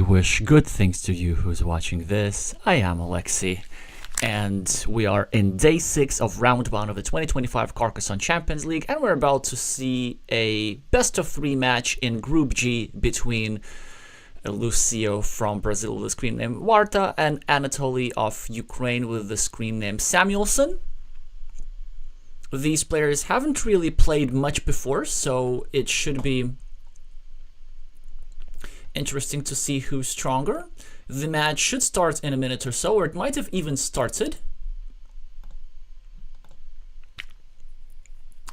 wish good things to you who's watching this. I am Alexey, and we are in day 6 of round 1 of the 2025 Carcassonne Champions League, and we're about to see a best-of-3 match in Group G between Lucio from Brazil with the screen name Warta and Anatoly of Ukraine with the screen name Samuelsson. These players haven't really played much before, so it should be interesting to see who's stronger. The match should start in a minute or so, or it might have even started.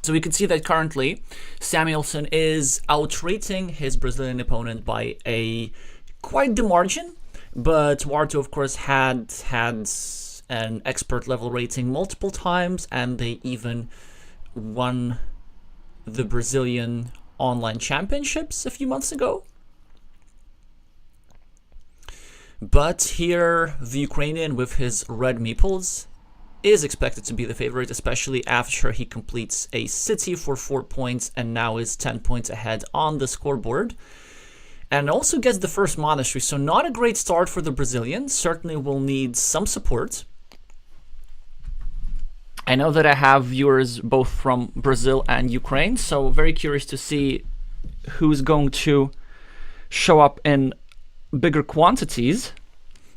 So we can see that currently Samuelsson is outrating his Brazilian opponent by quite the margin, but Warta of course had an expert level rating multiple times, and they even won the Brazilian online championships a few months ago. But here, the Ukrainian with his red meeples is expected to be the favorite, especially after he completes a city for 4 points and now is 10 points ahead on the scoreboard. And also gets the first monastery, so not a great start for the Brazilian. Certainly will need some support. I know that I have viewers both from Brazil and Ukraine, so very curious to see who's going to show up in bigger quantities.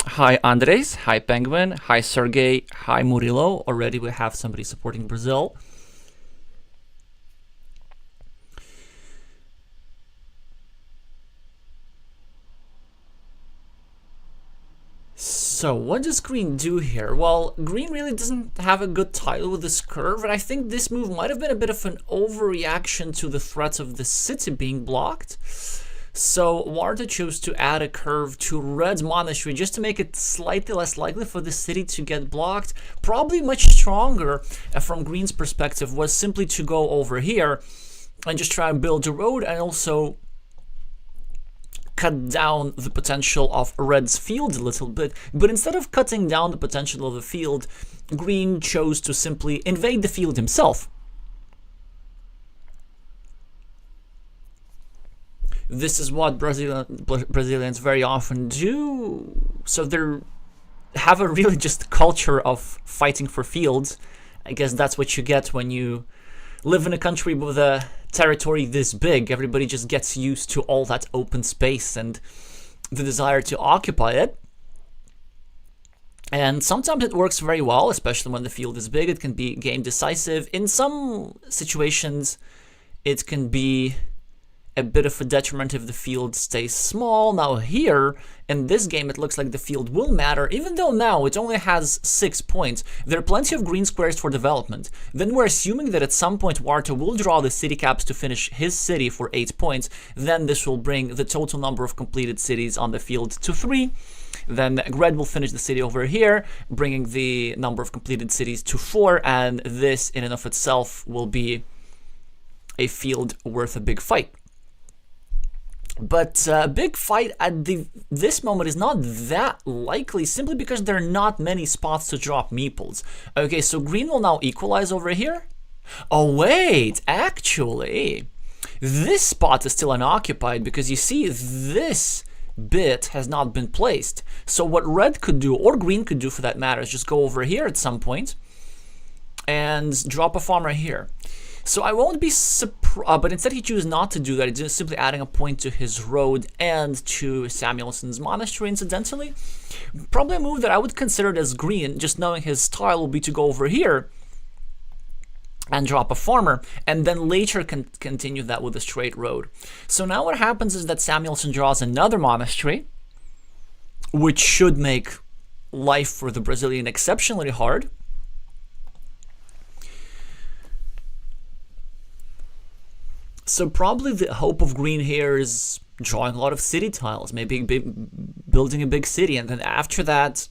Hi Andres, hi Penguin, hi Sergey, hi Murilo. Already we have somebody supporting Brazil. So what does Green do here? Well, Green really doesn't have a good tile with this curve, and I think this move might have been a bit of an overreaction to the threat of the city being blocked. So Warta chose to add a curve to Red's monastery just to make it slightly less likely for the city to get blocked. Probably much stronger from Green's perspective was simply to go over here and just try and build a road and also cut down the potential of Red's field a little bit. But instead of cutting down the potential of the field, Green chose to simply invade the field himself. This is what Brazilians very often do. So they have a really just culture of fighting for fields. I guess that's what you get when you live in a country with a territory this big. Everybody just gets used to all that open space and the desire to occupy it. And sometimes it works very well, especially when the field is big. It can be game decisive. In some situations, it can be a bit of a detriment if the field stays small. Now here, in this game, it looks like the field will matter, even though now it only has 6 points. There are plenty of green squares for development. Then we're assuming that at some point Warta will draw the city caps to finish his city for 8 points. Then this will bring the total number of completed cities on the field to 3. Then Red will finish the city over here, bringing the number of completed cities to 4, and this in and of itself will be a field worth a big fight. But a big fight at this moment is not that likely, simply because there are not many spots to drop meeples. Okay, so Green will now equalize over here. Oh wait, actually, this spot is still unoccupied because you see this bit has not been placed. So what Red could do, or Green could do for that matter, is just go over here at some point and drop a farm right here. So I won't be surprised, but instead he chose not to do that. He's just simply adding a point to his road and to Samuelsson's monastery, incidentally. Probably a move that I would consider it as Green, just knowing his style will be to go over here and drop a farmer, and then later continue that with a straight road. So now what happens is that Samuelsson draws another monastery, which should make life for the Brazilian exceptionally hard. So probably the hope of Green here is drawing a lot of city tiles, maybe building a big city, and then after that,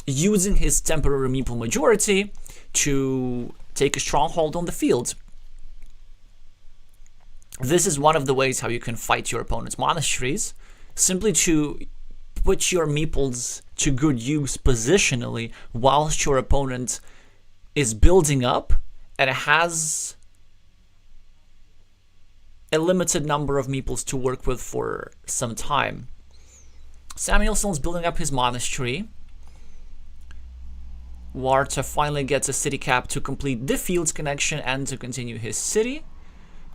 using his temporary meeple majority to take a stronghold on the field. This is one of the ways how you can fight your opponent's monasteries, simply to put your meeples to good use positionally whilst your opponent is building up and has a limited number of meeples to work with for some time. Samuelsson's building up his monastery. Warta finally gets a city cap to complete the fields connection and to continue his city.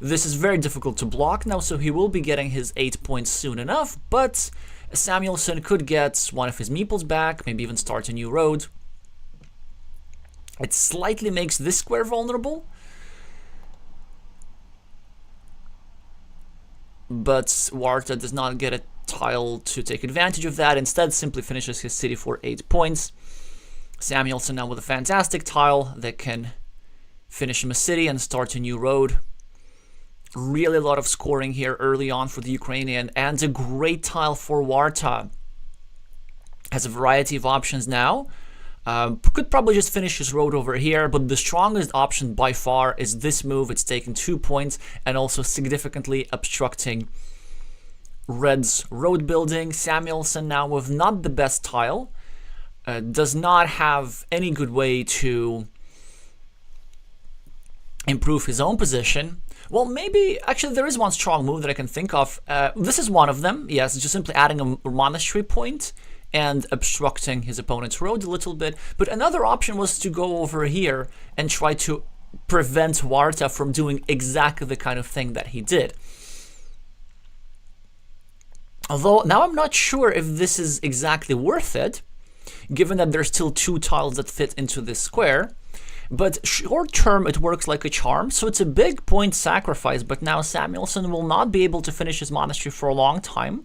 This is very difficult to block now, so he will be getting his 8 points soon enough, but Samuelsson could get one of his meeples back, maybe even start a new road. It slightly makes this square vulnerable, but Warta does not get a tile to take advantage of that, instead simply finishes his city for 8 points. Samuelsson now with a fantastic tile that can finish him a city and start a new road. Really a lot of scoring here early on for the Ukrainian, and a great tile for Warta. Has a variety of options now. Could probably just finish his road over here, but the strongest option by far is this move. It's taken 2 points and also significantly obstructing Red's road building. Samuelsson now with not the best tile. Does not have any good way to improve his own position. Well, maybe, actually there is one strong move that I can think of. This is one of them, yes, just simply adding a monastery point and obstructing his opponent's road a little bit. But another option was to go over here and try to prevent Warta from doing exactly the kind of thing that he did. Although, now I'm not sure if this is exactly worth it, given that there's still 2 tiles that fit into this square. But short term, it works like a charm, so it's a big point sacrifice, but now Samuelsson will not be able to finish his monastery for a long time.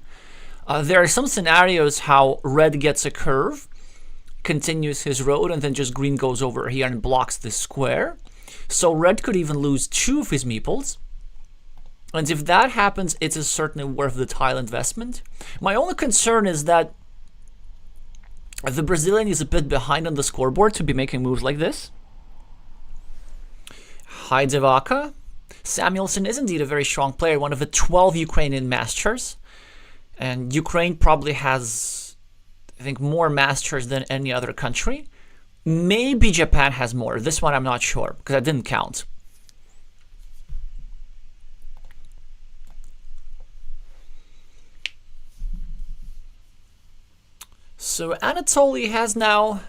There are some scenarios how Red gets a curve, continues his road, and then just Green goes over here and blocks this square. So Red could even lose 2 of his meeples. And if that happens, it is certainly worth the tile investment. My only concern is that the Brazilian is a bit behind on the scoreboard to be making moves like this. Hi Devaka. Samuelsson is indeed a very strong player, one of the 12 Ukrainian masters. And Ukraine probably has, I think, more masters than any other country. Maybe Japan has more. This one I'm not sure, because I didn't count. So Anatoly has now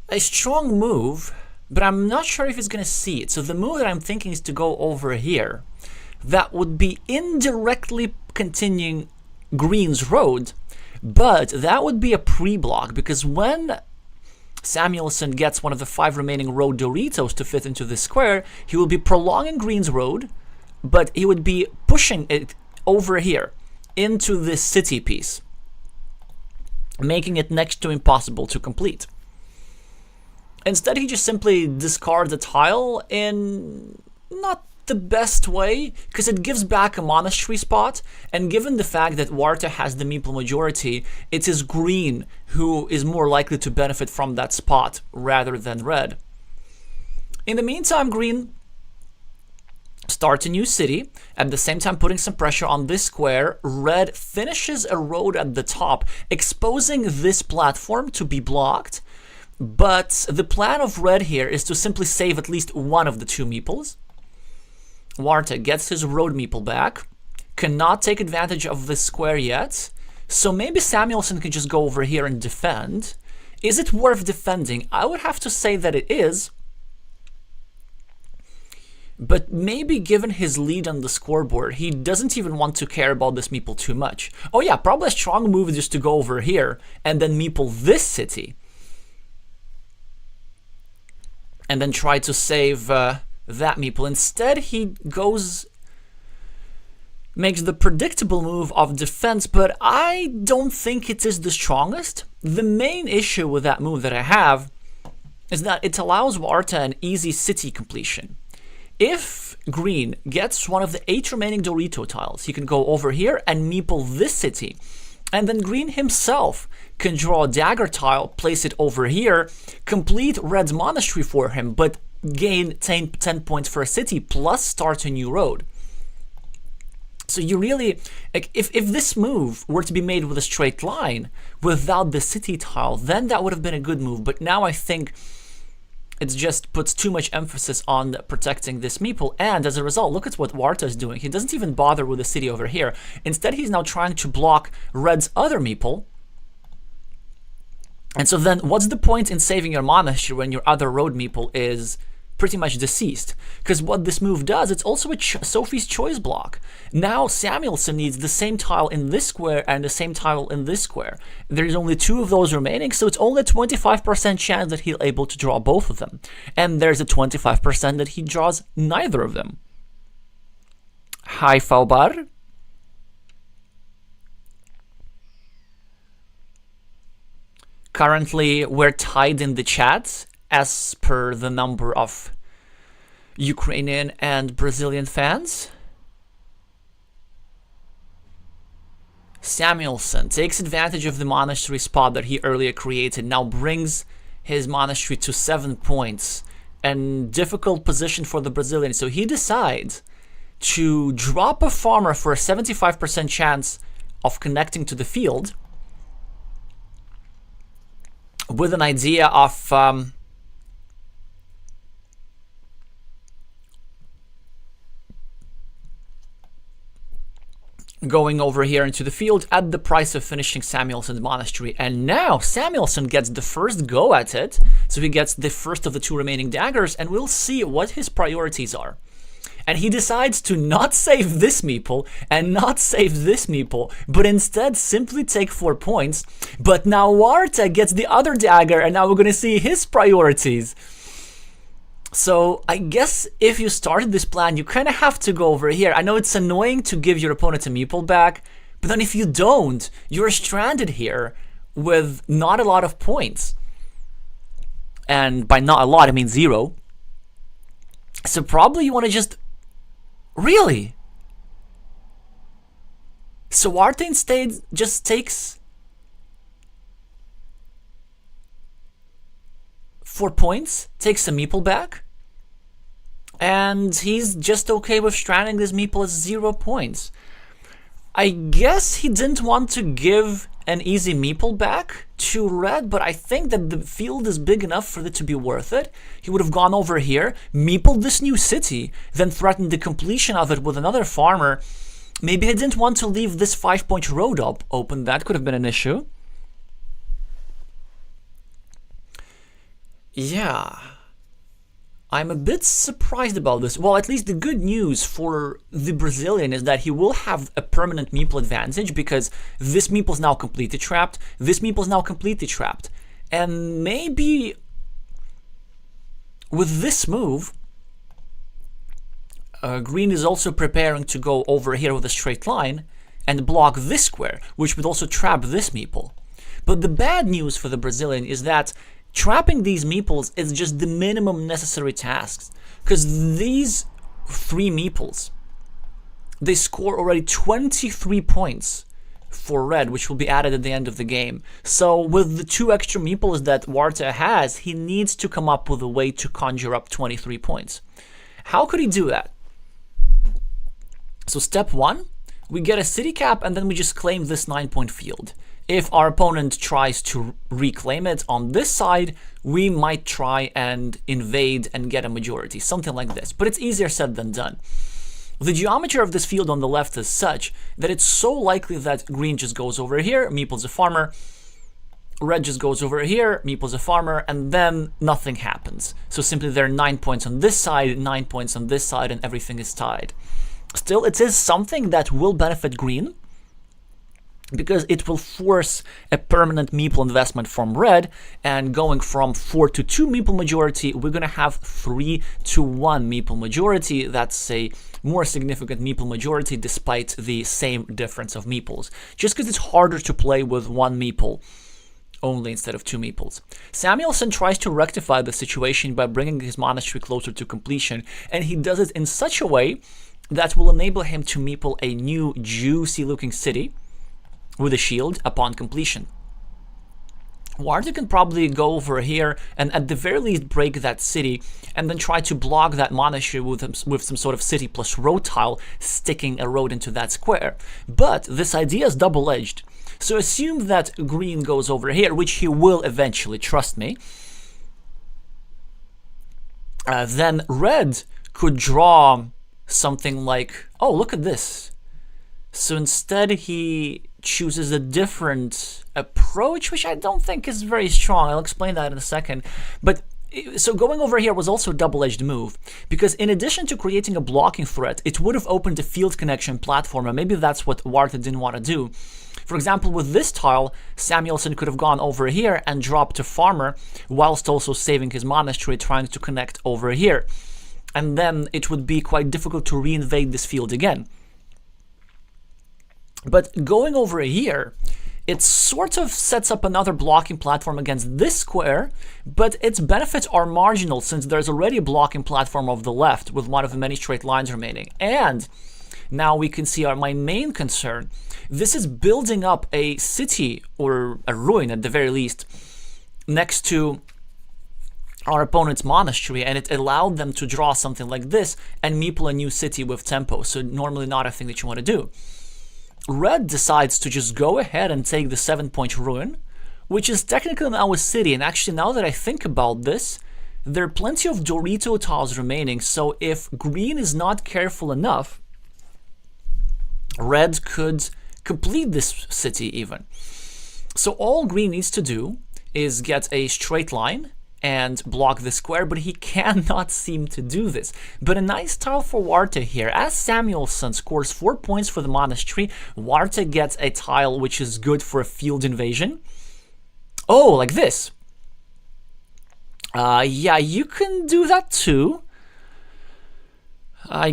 a strong move, but I'm not sure if he's going to see it. So the move that I'm thinking is to go over here. That would be indirectly continuing Green's road, but that would be a pre-block, because when Samuelsson gets one of the 5 remaining road Doritos to fit into this square, he will be prolonging Green's road, but he would be pushing it over here into this city piece, making it next to impossible to complete. Instead, he just simply discards a tile in not the best way, because it gives back a monastery spot, and given the fact that Warta has the meeple majority, it is Green who is more likely to benefit from that spot rather than Red. In the meantime, Green starts a new city, at the same time putting some pressure on this square. Red finishes a road at the top, exposing this platform to be blocked, but the plan of Red here is to simply save at least one of the 2 meeples. Warta gets his road meeple back, cannot take advantage of this square yet, so maybe Samuelsson can just go over here and defend. Is it worth defending? I would have to say that it is, but maybe given his lead on the scoreboard, he doesn't even want to care about this meeple too much. Oh yeah, probably a strong move is just to go over here and then meeple this city, and then try to save that meeple. Instead, he makes the predictable move of defense, but I don't think it is the strongest. The main issue with that move that I have is that it allows Warta an easy city completion. If Green gets one of the 8 remaining Dorito tiles, he can go over here and meeple this city, and then Green himself can draw a dagger tile, place it over here, complete Red's monastery for him, but gain 10 points for a city, plus start a new road. So you really, like, if this move were to be made with a straight line, without the city tile, then that would have been a good move. But now I think it just puts too much emphasis on protecting this meeple, and as a result, look at what Warta is doing. He doesn't even bother with the city over here. Instead, he's now trying to block Red's other meeple. And so then, what's the point in saving your monastery when your other road meeple is pretty much deceased? Because what this move does, it's also a Sophie's Choice block. Now Samuelsson needs the same tile in this square and the same tile in this square. There's only 2 of those remaining, so it's only a 25% chance that he'll able to draw both of them. And there's a 25% that he draws neither of them. Hi, Falbar. Currently, we're tied in the chat as per the number of Ukrainian and Brazilian fans. Samuelsson takes advantage of the monastery spot that he earlier created, now brings his monastery to 7 points, and difficult position for the Brazilian. So he decides to drop a farmer for a 75% chance of connecting to the field, with an idea of going over here into the field at the price of finishing Samuelsson's monastery. And now Samuelsson gets the first go at it, so he gets the first of the 2 remaining daggers, and we'll see what his priorities are. And he decides to not save this meeple and not save this meeple, but instead simply take 4 points. But now Warta gets the other dagger, and now we're going to see his priorities. So I guess if you started this plan, you kind of have to go over here. I know it's annoying to give your opponent a meeple back, but then if you don't, you're stranded here with not a lot of points. And by not a lot, I mean 0. So probably you want to just... Really? So Warta instead just takes 4 points, takes a meeple back, and he's just okay with stranding this meeple as 0 points. I guess he didn't want to give an easy meeple back to Red, but I think that the field is big enough for it to be worth it. He would have gone over here, meepled this new city, then threatened the completion of it with another farmer. Maybe he didn't want to leave this 5-point road open. That could have been an issue. Yeah, I'm a bit surprised about this. Well, at least the good news for the Brazilian is that he will have a permanent meeple advantage, because this meeple is now completely trapped, this meeple is now completely trapped. And maybe with this move, Green is also preparing to go over here with a straight line and block this square, which would also trap this meeple. But the bad news for the Brazilian is that trapping these meeples is just the minimum necessary tasks, because these 3 meeples, they score already 23 points for Red, which will be added at the end of the game. So with the 2 extra meeples that Warta has, he needs to come up with a way to conjure up 23 points. How could he do that? So step 1, we get a city cap, and then we just claim this 9-point field. If our opponent tries to reclaim it on this side, we might try and invade and get a majority, something like this. But it's easier said than done. The geometry of this field on the left is such that it's so likely that Green just goes over here, meeple's a farmer, Red just goes over here, meeple's a farmer, and then nothing happens. So simply there are 9 points on this side, 9 points on this side, and everything is tied. Still, it is something that will benefit Green, because it will force a permanent meeple investment from Red, and going from 4 to 2 meeple majority, we're going to have 3 to 1 meeple majority. That's a more significant meeple majority despite the same difference of meeples, just because it's harder to play with 1 meeple only instead of 2 meeples. Samuelsson tries to rectify the situation by bringing his monastery closer to completion, and he does it in such a way that will enable him to meeple a new juicy looking city with a shield upon completion. Warta can probably go over here and at the very least break that city, and then try to block that monastery with some sort of city plus road tile, sticking a road into that square. But this idea is double-edged. So assume that Green goes over here, which he will eventually, trust me. then red could draw something like, oh, look at this. So instead he chooses a different approach, which I don't think is very strong. I'll explain that in a second. But so going over here was also a double-edged move, because in addition to creating a blocking threat, it would have opened a field connection platform, and maybe that's what Warta didn't want to do. For example, with this tile, Samuelsson could have gone over here and dropped to farmer, whilst also saving his monastery, trying to connect over here. And then it would be quite difficult to reinvade this field again. But going over here, it sort of sets up another blocking platform against this square, but its benefits are marginal since there's already a blocking platform of the left with one of the many straight lines remaining. And now we can see my main concern. This is building up a city, or a ruin at the very least, next to our opponent's monastery, and it allowed them to draw something like this and meeple a new city with tempo, so normally not a thing that you want to do. Red decides to just go ahead and take the 7-point ruin, which is technically now a city, and actually now that I think about this, there are plenty of Dorito tiles remaining, so if green is not careful enough, red could complete this city even. So all green needs to do is get a straight line and block the square, but he cannot seem to do this. But a nice tile for Warta here. As Samuelsson scores 4 points for the monastery, Warta gets a tile which is good for a field invasion. Oh, like this. Yeah, you can do that too. I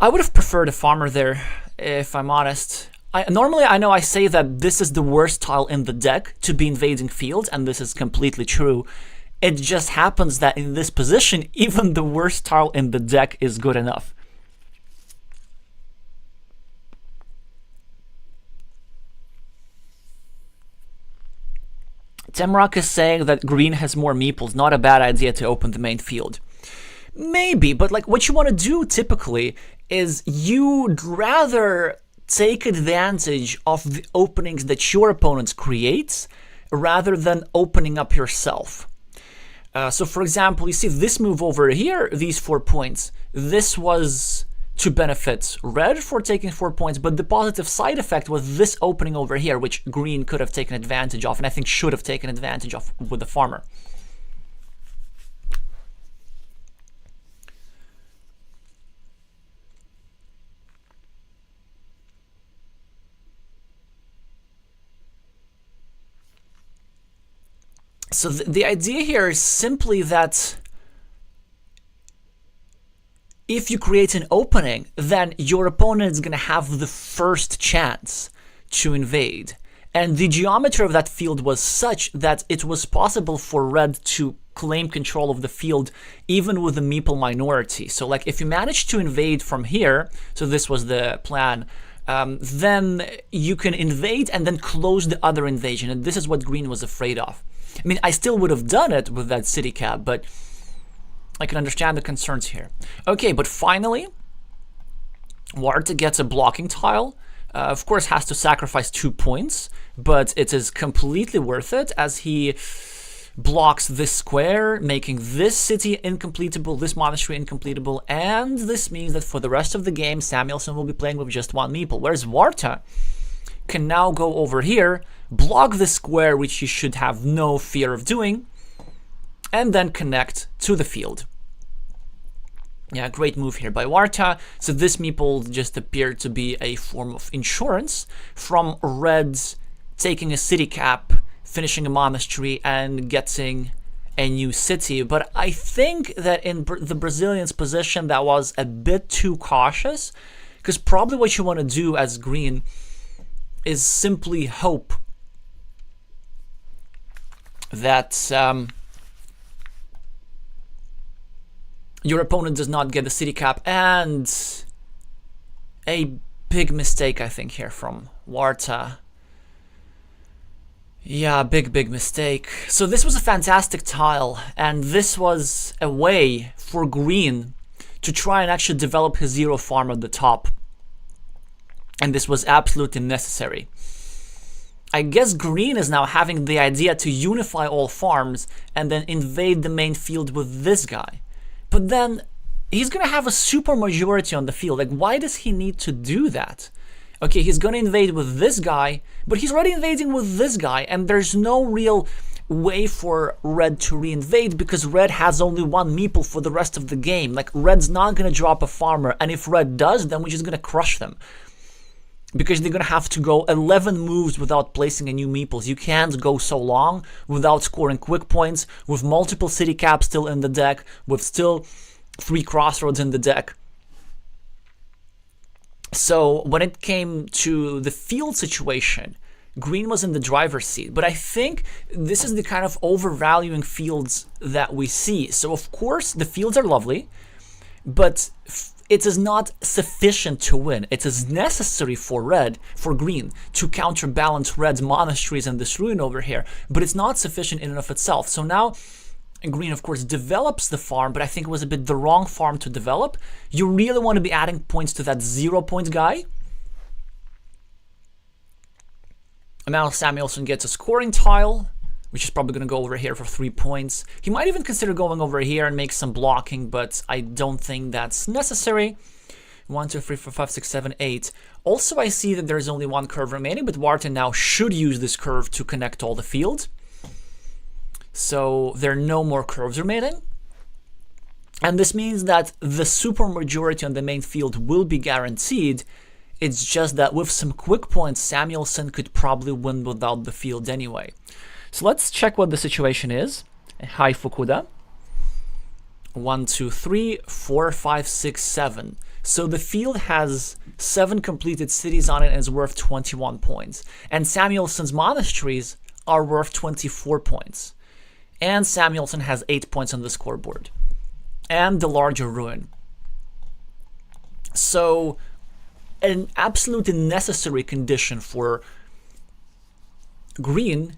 would have preferred a farmer there, if I'm honest. Normally, I know I say that this is the worst tile in the deck to be invading field, and this is completely true. It just happens that in this position, even the worst tile in the deck is good enough. Temrak is saying that green has more meeples. Not a bad idea to open the main field. Maybe, but like what you want to do typically is you'd rather take advantage of the openings that your opponent creates rather than opening up yourself. So for example, you see this move over here, these 4 points, this was to benefit red for taking 4 points, but the positive side effect was this opening over here, which green could have taken advantage of, and I think should have taken advantage of with the farmer. So the idea here is simply that if you create an opening, then your opponent is going to have the first chance to invade. And the geometry of that field was such that it was possible for red to claim control of the field even with a meeple minority. So like if you manage to invade from here, so this was the plan, then you can invade and then close the other invasion. And this is what green was afraid of. I mean, I still would have done it with that city cap, but I can understand the concerns here. Okay, but finally, Warta gets a blocking tile. Of course, has to sacrifice 2 points, but it is completely worth it as he blocks this square, making this city incompletable, this monastery incompletable, and this means that for the rest of the game, Samuelsson will be playing with just 1 meeple, whereas Warta can now go over here, block the square, which he should have no fear of doing, and then connect to the field. Yeah, great move here by Warta. So this meeple just appeared to be a form of insurance from reds taking a city cap, finishing a monastery, and getting a new city. But I think that in the Brazilian's position, that was a bit too cautious, because probably what you want to do as green is simply hope that your opponent does not get the city cap, and a big mistake, I think, here from Warta. Yeah, big mistake. So this was a fantastic tile, and this was a way for green to try and actually develop his zero farm at the top. And this was absolutely necessary. I guess green is now having the idea to unify all farms and then invade the main field with this guy. But then he's going to have a super majority on the field. Like, why does he need to do that? Okay, he's going to invade with this guy, but he's already invading with this guy, and there's no real way for red to reinvade because red has only one meeple for the rest of the game. Like, red's not going to drop a farmer, and if red does, then we're just going to crush them. Because they're going to have to go 11 moves without placing a new meeples. You can't go so long without scoring quick points, with multiple city caps still in the deck, with still 3 crossroads in the deck. So when it came to the field situation, green was in the driver's seat. But I think this is the kind of overvaluing fields that we see. So of course the fields are lovely, but it is not sufficient to win. It is necessary for green, to counterbalance red's monasteries and this ruin over here, but it's not sufficient in and of itself. So now green, of course, develops the farm, but I think it was a bit the wrong farm to develop. You really want to be adding points to that 0-point guy. And now Samuelsson gets a scoring tile, which is probably going to go over here for 3 points. He might even consider going over here and make some blocking, but I don't think that's necessary. 1, 2, 3, 4, 5, 6, 7, 8. Also, I see that there's only 1 curve remaining, but warta now should use this curve to connect all the field. So there are no more curves remaining. And this means that the super majority on the main field will be guaranteed. It's just that with some quick points, Samuelsson could probably win without the field anyway. So let's check what the situation is. Hi, Fukuda. 1, 2, 3, 4, 5, 6, 7. So the field has 7 completed cities on it and is worth 21 points. And Samuelsson's monasteries are worth 24 points. And Samuelsson has 8 points on the scoreboard. And the larger ruin. So an absolutely necessary condition for green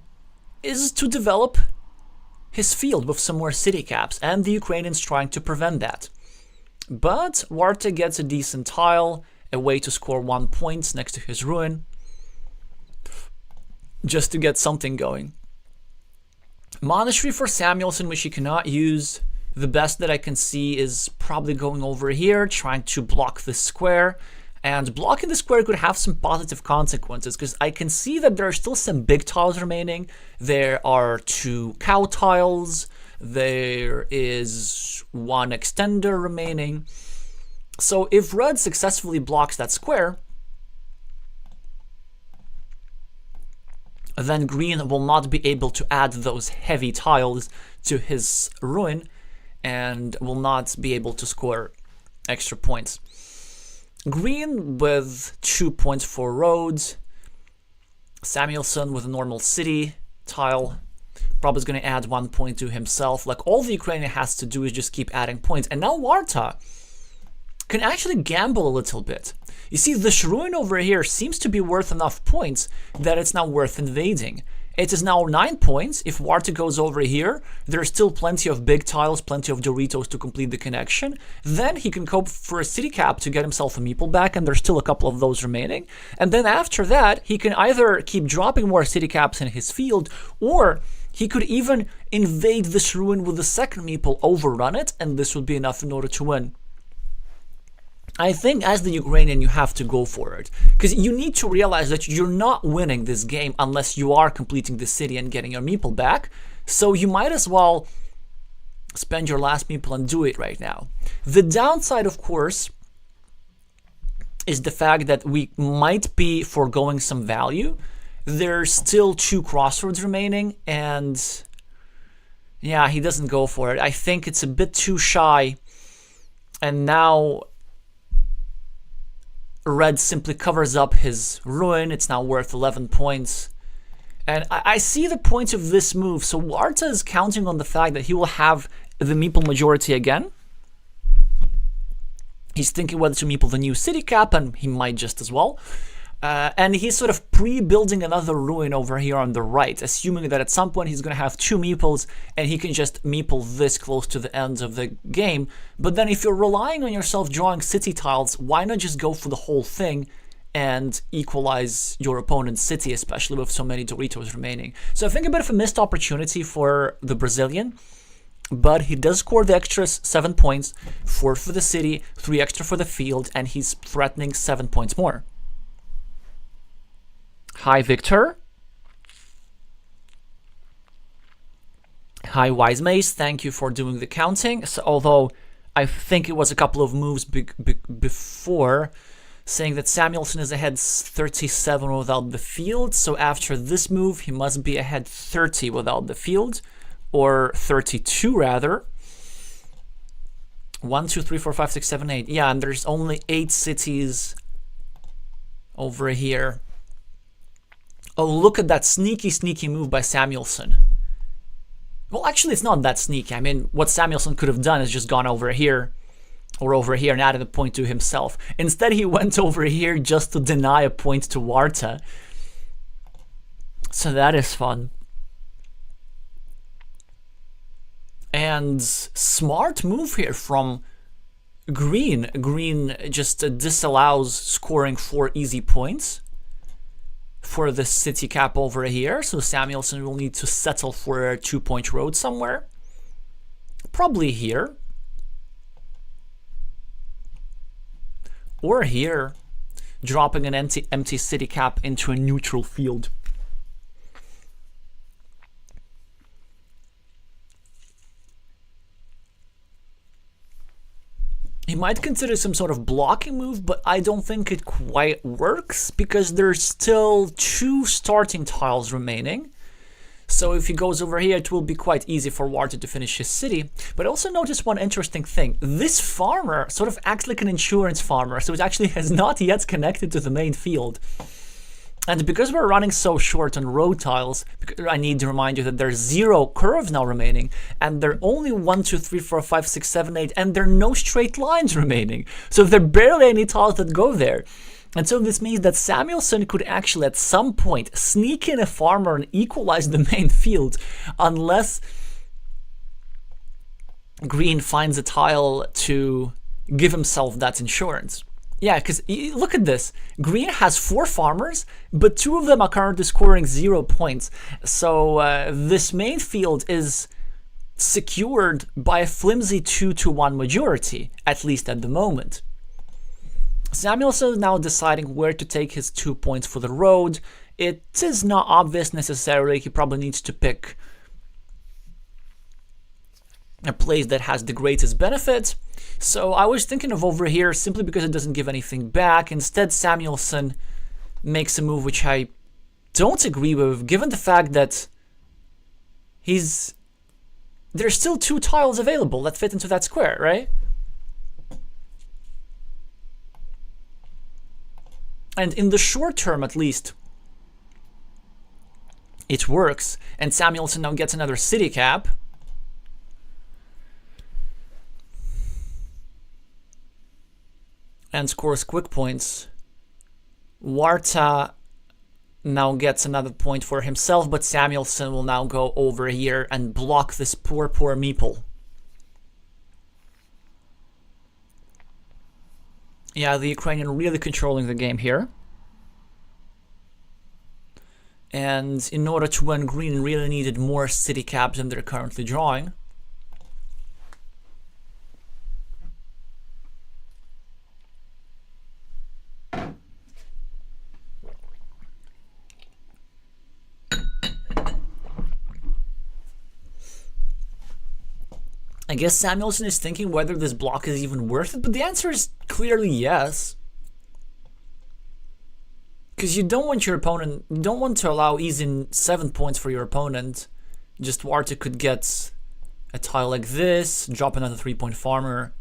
is to develop his field with some more city caps, and the Ukrainians trying to prevent that. But warta gets a decent tile, a way to score 1 point next to his ruin, just to get something going. Monastery for Samuelsson, which he cannot use. The best that I can see is probably going over here, trying to block this square. And blocking the square could have some positive consequences, because I can see that there are still some big tiles remaining. There are 2 cow tiles. There is 1 extender remaining. So if red successfully blocks that square, then green will not be able to add those heavy tiles to his ruin and will not be able to score extra points. Green with 2 points for roads. Samuelsson with a normal city tile. Probably is going to add 1 point to himself. Like, all the Ukrainian has to do is just keep adding points. And now warta can actually gamble a little bit. You see, this ruin over here seems to be worth enough points that it's now worth invading. It is now 9 points. If warta goes over here, there's still plenty of big tiles, plenty of Doritos to complete the connection. Then he can cope for a city cap to get himself a meeple back, and there's still a couple of those remaining. And then after that, he can either keep dropping more city caps in his field, or he could even invade this ruin with the second meeple, overrun it, and this would be enough in order to win. I think as the Ukrainian, you have to go for it, because you need to realize that you're not winning this game unless you are completing the city and getting your meeple back. So you might as well spend your last meeple and do it right now. The downside, of course, is the fact that we might be foregoing some value. There's still 2 crossroads remaining, and yeah, he doesn't go for it. I think it's a bit too shy, and now red simply covers up his ruin. It's now worth 11 points. And I see the point of this move. So warta is counting on the fact that he will have the meeple majority again. He's thinking whether to meeple the new city cap, and he might just as well. And he's sort of pre-building another ruin over here on the right, assuming that at some point he's going to have 2 meeples and he can just meeple this close to the end of the game. But then if you're relying on yourself drawing city tiles, why not just go for the whole thing and equalize your opponent's city, especially with so many Doritos remaining. So I think a bit of a missed opportunity for the Brazilian, but he does score the extra 7 points, 4 for the city, 3 extra for the field, and he's threatening 7 points more. Hi, Victor. Hi, Wise Mace. Thank you for doing the counting. So, although I think it was a couple of moves before saying that Samuelsson is ahead 37 without the field. So after this move, he must be ahead 30 without the field, or 32 rather. 1, 2, 3, 4, 5, 6, 7, 8. Yeah, and there's only 8 cities over here. Oh, look at that sneaky move by Samuelsson. Well, actually, it's not that sneaky. I mean, what Samuelsson could have done is just gone over here or over here and added a point to himself. Instead, he went over here just to deny a point to Warta. So that is fun. And smart move here from Green. Green just disallows scoring 4 easy points for the city cap over here, so Samuelsson will need to settle for a 2-point road somewhere. Probably here. Or here, dropping an empty city cap into a neutral field. He might consider some sort of blocking move, but I don't think it quite works because there's still 2 starting tiles remaining. So if he goes over here, it will be quite easy for Warta to finish his city. But also notice one interesting thing. This farmer sort of acts like an insurance farmer, so it actually has not yet connected to the main field. And because we're running so short on road tiles, I need to remind you that there's 0 curves now remaining, and there are only 1, 2, 3, 4, 5, 6, 7, 8, and there are no straight lines remaining. So there are barely any tiles that go there. And so this means that Samuelsson could actually at some point sneak in a farmer and equalize the main field, unless Green finds a tile to give himself that insurance. Yeah, because look at this. Green has 4 farmers, but 2 of them are currently scoring 0 points. So this main field is secured by a flimsy 2-1 majority, at least at the moment. Samuelsson is now deciding where to take his 2 points for the road. It is not obvious necessarily. He probably needs to pick a place that has the greatest benefit. So I was thinking of over here simply because it doesn't give anything back. Instead, Samuelsson makes a move which I don't agree with, given the fact that there's still 2 tiles available that fit into that square, right? And in the short term, at least, it works. And Samuelsson now gets another city cap. And scores quick points. Warta now gets another point for himself, but Samuelsson will now go over here and block this poor meeple. Yeah, the Ukrainian really controlling the game here. And in order to win, Green really needed more city caps than they're currently drawing. I guess Samuelsson is thinking whether this block is even worth it, but the answer is clearly yes. Because you don't want to allow easy 7 points for your opponent. Just Warta could get a tile like this, drop another 3-point farmer.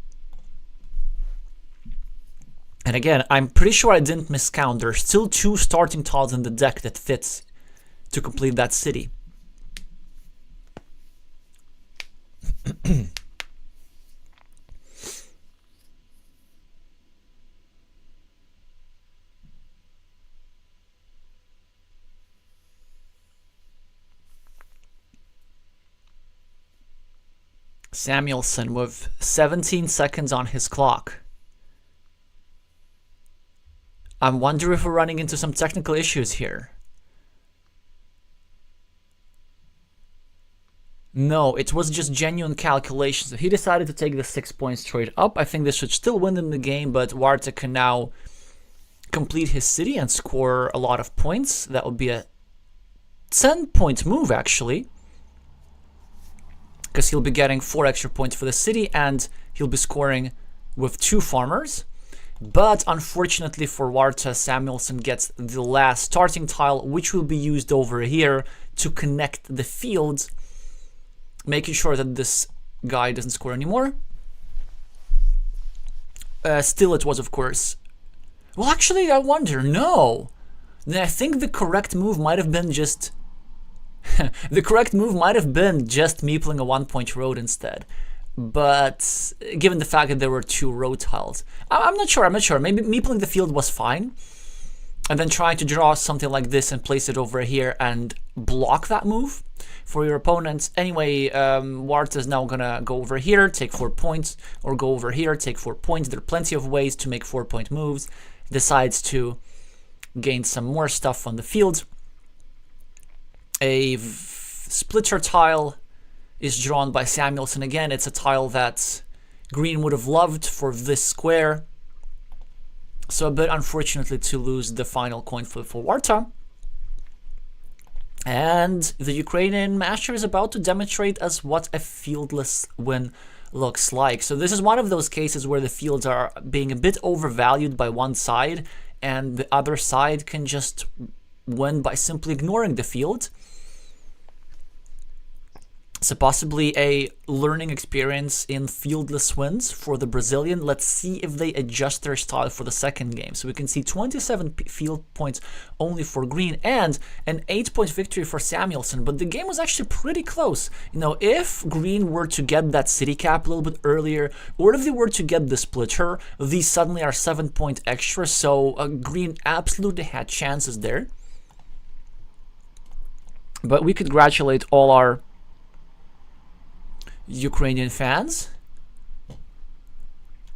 And again, I'm pretty sure I didn't miscount. There's still 2 starting tiles in the deck that fits to complete that city. Samuelsson with 17 seconds on his clock. I'm wondering if we're running into some technical issues here. No, it was just genuine calculations. He decided to take the 6 points straight up. I think this should still win them the game, but Warta can now complete his city and score a lot of points. That would be a 10-point move, actually, because he'll be getting 4 extra points for the city, and he'll be scoring with 2 farmers. But unfortunately for Warta, Samuelsson gets the last starting tile, which will be used over here to connect the fields, making sure that this guy doesn't score anymore. Still, it was, of course... Well, actually, I wonder, no. I think the correct move might have been just... the correct move might have been just meepling a 1-point road instead. But given the fact that there were 2 road tiles, I'm not sure. Maybe meepling the field was fine. And then trying to draw something like this and place it over here and block that move for your opponents. Anyway, Warta is now gonna go over here, take 4 points, or go over here, take 4 points. There are plenty of ways to make 4-point moves. Decides to gain some more stuff on the field. A splitter tile is drawn by Samuelsson again. It's a tile that Green would have loved for this square. So a bit unfortunately to lose the final coin flip for Warta. And the Ukrainian master is about to demonstrate us what a fieldless win looks like. So this is one of those cases where the fields are being a bit overvalued by one side, and the other side can just win by simply ignoring the field. So possibly a learning experience in fieldless wins for the Brazilian. Let's see if they adjust their style for the second game. So we can see 27 field points only for Green and an 8-point victory for Samuelsson. But the game was actually pretty close. You know, if Green were to get that city cap a little bit earlier, or if they were to get the splitter, these suddenly are 7-point extra. So Green absolutely had chances there. But we congratulate all our Ukrainian fans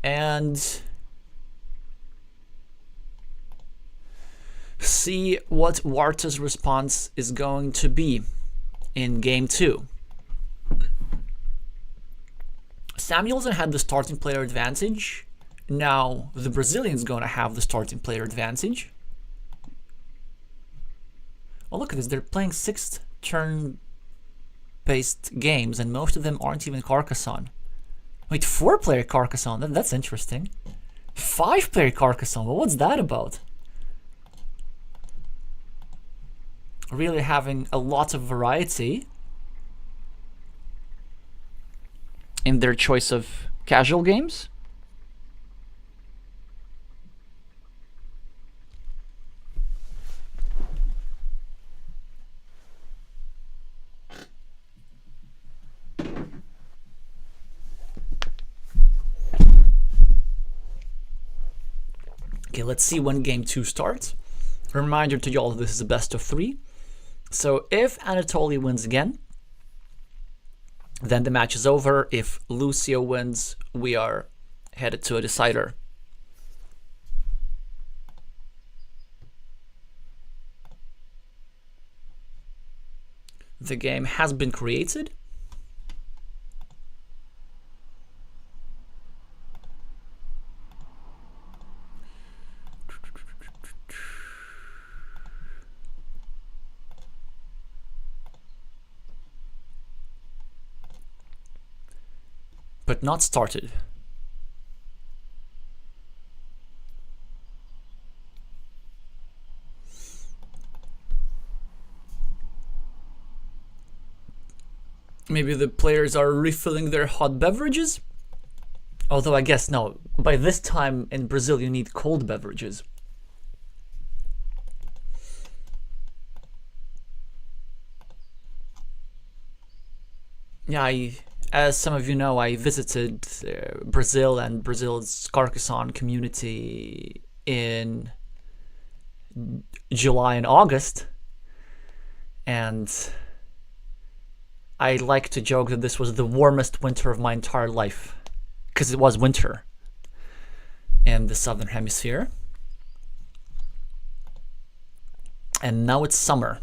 and see what Warta's response is going to be in game 2. Samuelsson had the starting player advantage. Now the Brazilian's going to have the starting player advantage. Oh, look at this. They're playing 6th turn based games, and most of them aren't even Carcassonne. Wait, 4-player Carcassonne? That's interesting. 5-player Carcassonne? Well, what's that about? Really having a lot of variety in their choice of casual games. Okay, let's see when game 2 starts. A reminder to y'all, this is a best of 3. So if Anatoly wins again, then the match is over. If Lucio wins, we are headed to a decider. The game has been created. But not started. Maybe the players are refilling their hot beverages? Although I guess no, by this time in Brazil you need cold beverages. Yeah, as some of you know, I visited Brazil and Brazil's Carcassonne community in July and August, and I like to joke that this was the warmest winter of my entire life, because it was winter in the southern hemisphere. And now it's summer.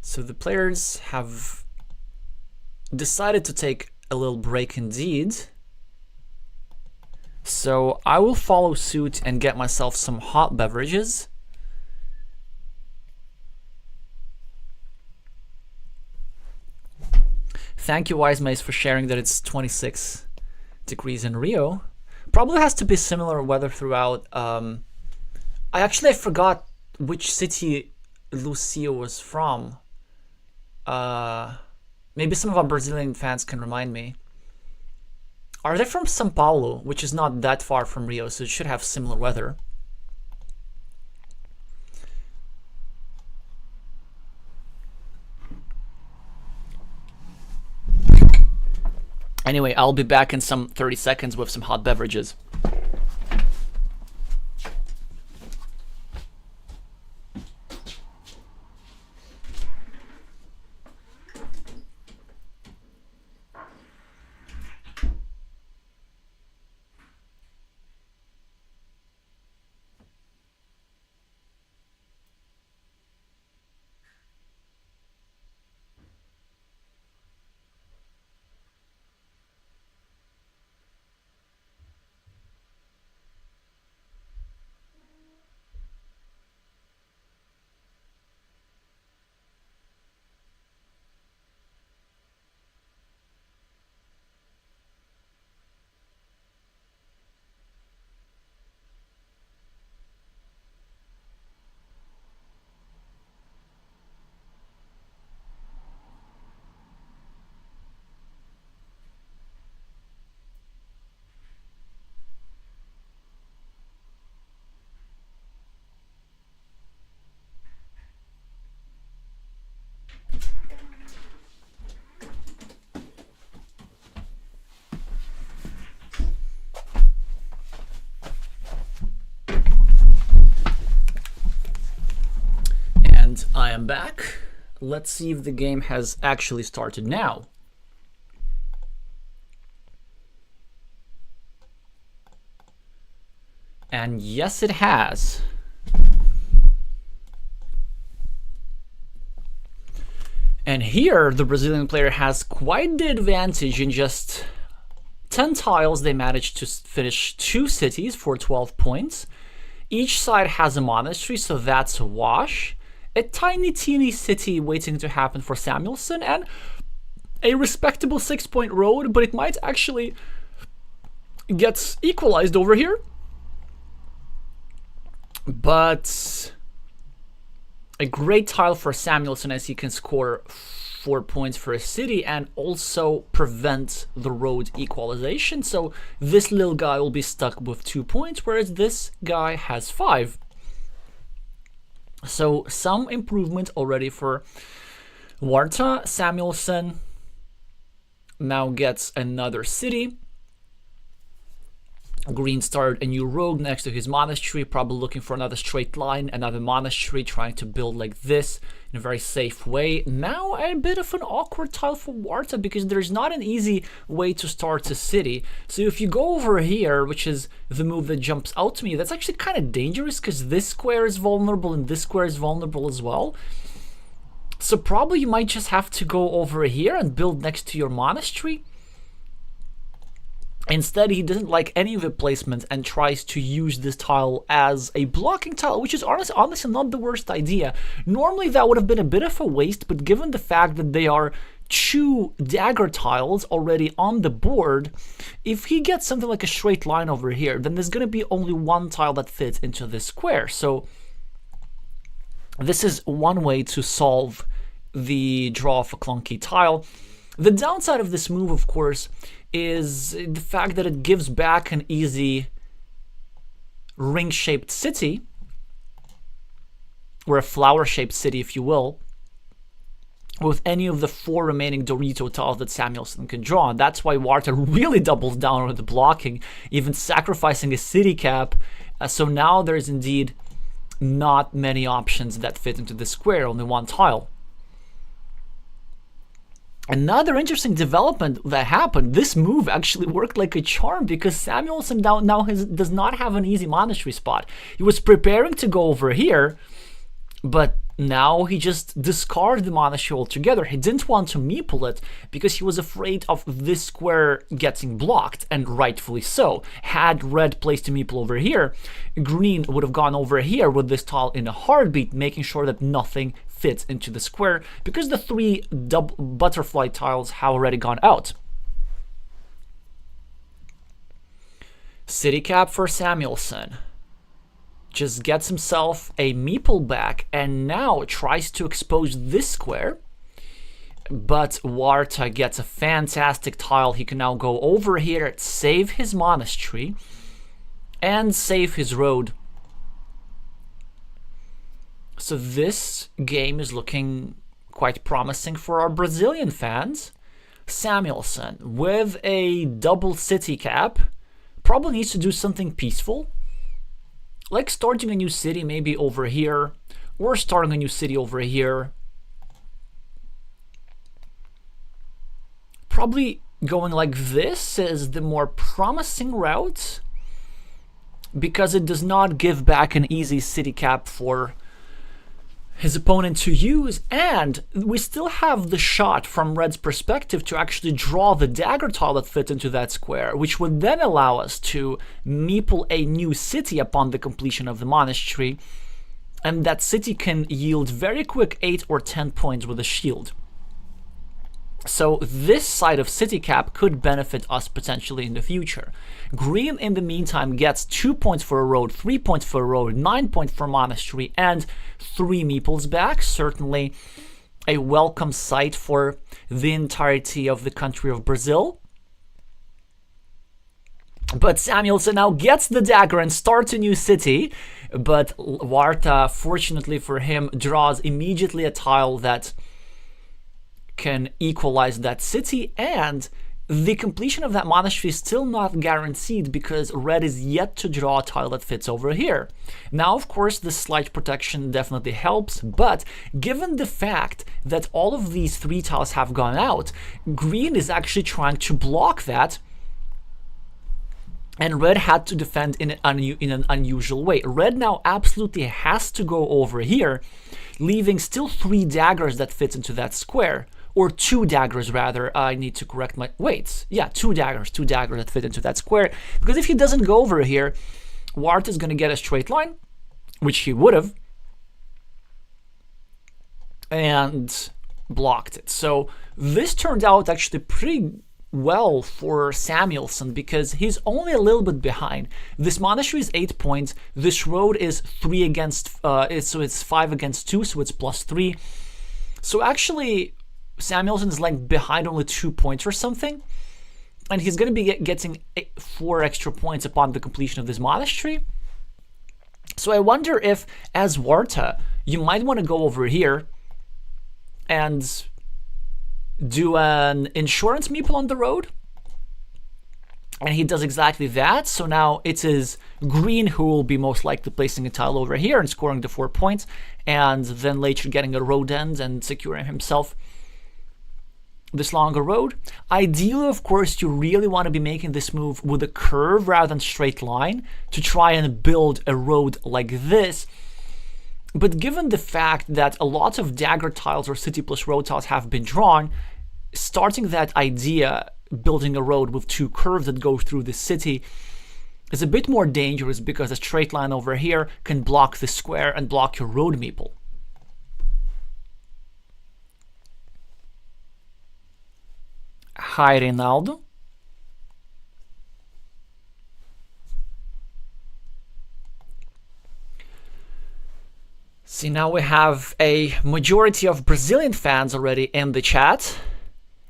So the players have decided to take a little break indeed. So I will follow suit and get myself some hot beverages. Thank you, Wise Mace, for sharing that it's 26 degrees in Rio. Probably has to be similar weather throughout. I forgot which city Lucio was from. Maybe some of our Brazilian fans can remind me. Are they from São Paulo, which is not that far from Rio, so it should have similar weather. Anyway, I'll be back in some 30 seconds with some hot beverages. I am back. Let's see if the game has actually started now. And yes, it has. And here, the Brazilian player has quite the advantage. In just 10 tiles, they managed to finish 2 cities for 12 points. Each side has a monastery, so that's a wash. A tiny teeny city waiting to happen for Samuelsson, and a respectable 6-point road, but it might actually get equalized over here. But a great tile for Samuelsson, as he can score 4 points for a city and also prevent the road equalization. So this little guy will be stuck with 2 points, whereas this guy has 5. So some improvement already for Warta. Samuelsson now gets another city. Green started a new road next to his monastery, probably looking for another straight line, another monastery, trying to build like this in a very safe way. Now a bit of an awkward tile for Warta, because there's not an easy way to start a city. So if you go over here, which is the move that jumps out to me, that's actually kind of dangerous, because this square is vulnerable and this square is vulnerable as well. So probably you might just have to go over here and build next to your monastery. Instead, he doesn't like any of the placement and tries to use this tile as a blocking tile, which is honestly not the worst idea. Normally, that would have been a bit of a waste, but given the fact that they are 2 dagger tiles already on the board, if he gets something like a straight line over here, then there's going to be only 1 tile that fits into this square. So this is one way to solve the draw of a clunky tile. The downside of this move, of course, is the fact that it gives back an easy ring-shaped city, or a flower-shaped city, if you will, with any of the 4 remaining Dorito tiles that Samuelsson can draw. And that's why Warta really doubles down on the blocking, even sacrificing a city cap. So now there's indeed not many options that fit into the square, only 1 tile. Another interesting development that happened, this move actually worked like a charm because Samuelsson now does not have an easy monastery spot. He was preparing to go over here, but now he just discarded the monastery altogether. He didn't want to meeple it because he was afraid of this square getting blocked, and rightfully so. Had red placed a meeple over here, green would have gone over here with this tile in a heartbeat, making sure that nothing fits into the square because the 3 double butterfly tiles have already gone out. City cap for Samuelsson. Just gets himself a meeple back and now tries to expose this square. But Warta gets a fantastic tile. He can now go over here, save his monastery, and save his road. So this game is looking quite promising for our Brazilian fans. Samuelsson, with a double city cap, probably needs to do something peaceful, like starting a new city maybe over here, or starting a new city over here. Probably going like this is the more promising route, because it does not give back an easy city cap for his opponent to use, and we still have the shot from Red's perspective to actually draw the dagger tile that fit into that square, which would then allow us to meeple a new city upon the completion of the monastery, and that city can yield very quick 8 or 10 points with a shield. So this side of city cap could benefit us potentially in the future. Green, in the meantime, gets 2 points for a road, 3 points for a road, 9 points for monastery, and 3 meeples back. Certainly a welcome sight for the entirety of the country of Brazil. But Samuelsson now gets the dagger and starts a new city. But Warta, fortunately for him, draws immediately a tile that can equalize that city, and the completion of that monastery is still not guaranteed because Red is yet to draw a tile that fits over here. Now, of course, the slight protection definitely helps, but given the fact that all of these 3 tiles have gone out, Green is actually trying to block that, and Red had to defend in an unusual way. Red now absolutely has to go over here, leaving still 3 daggers that fit into that square. Or 2 daggers, rather. I need to correct my... Wait. Yeah, 2 daggers. 2 daggers that fit into that square. Because if he doesn't go over here, Wart is going to get a straight line, which he would have, and blocked it. So this turned out actually pretty well for Samuelsson because he's only a little bit behind. This monastery is 8 points. This road is 3 against... so it's 5 against 2, so it's +3. So actually, Samuelsson is like behind only 2 points or something, and he's going to be getting 4 extra points upon the completion of this monastery. So I wonder if, as Warta, you might want to go over here and do an insurance meeple on the road. And he does exactly that. So now it is Green who will be most likely placing a tile over here and scoring the 4 points, and then later getting a road end and securing himself this longer road. Ideally, of course, you really want to be making this move with a curve rather than straight line to try and build a road like this. But given the fact that a lot of dagger tiles or city plus road tiles have been drawn, starting that idea, building a road with 2 curves that go through the city, is a bit more dangerous because a straight line over here can block the square and block your road meeple. Hi, Reinaldo. See, now we have a majority of Brazilian fans already in the chat,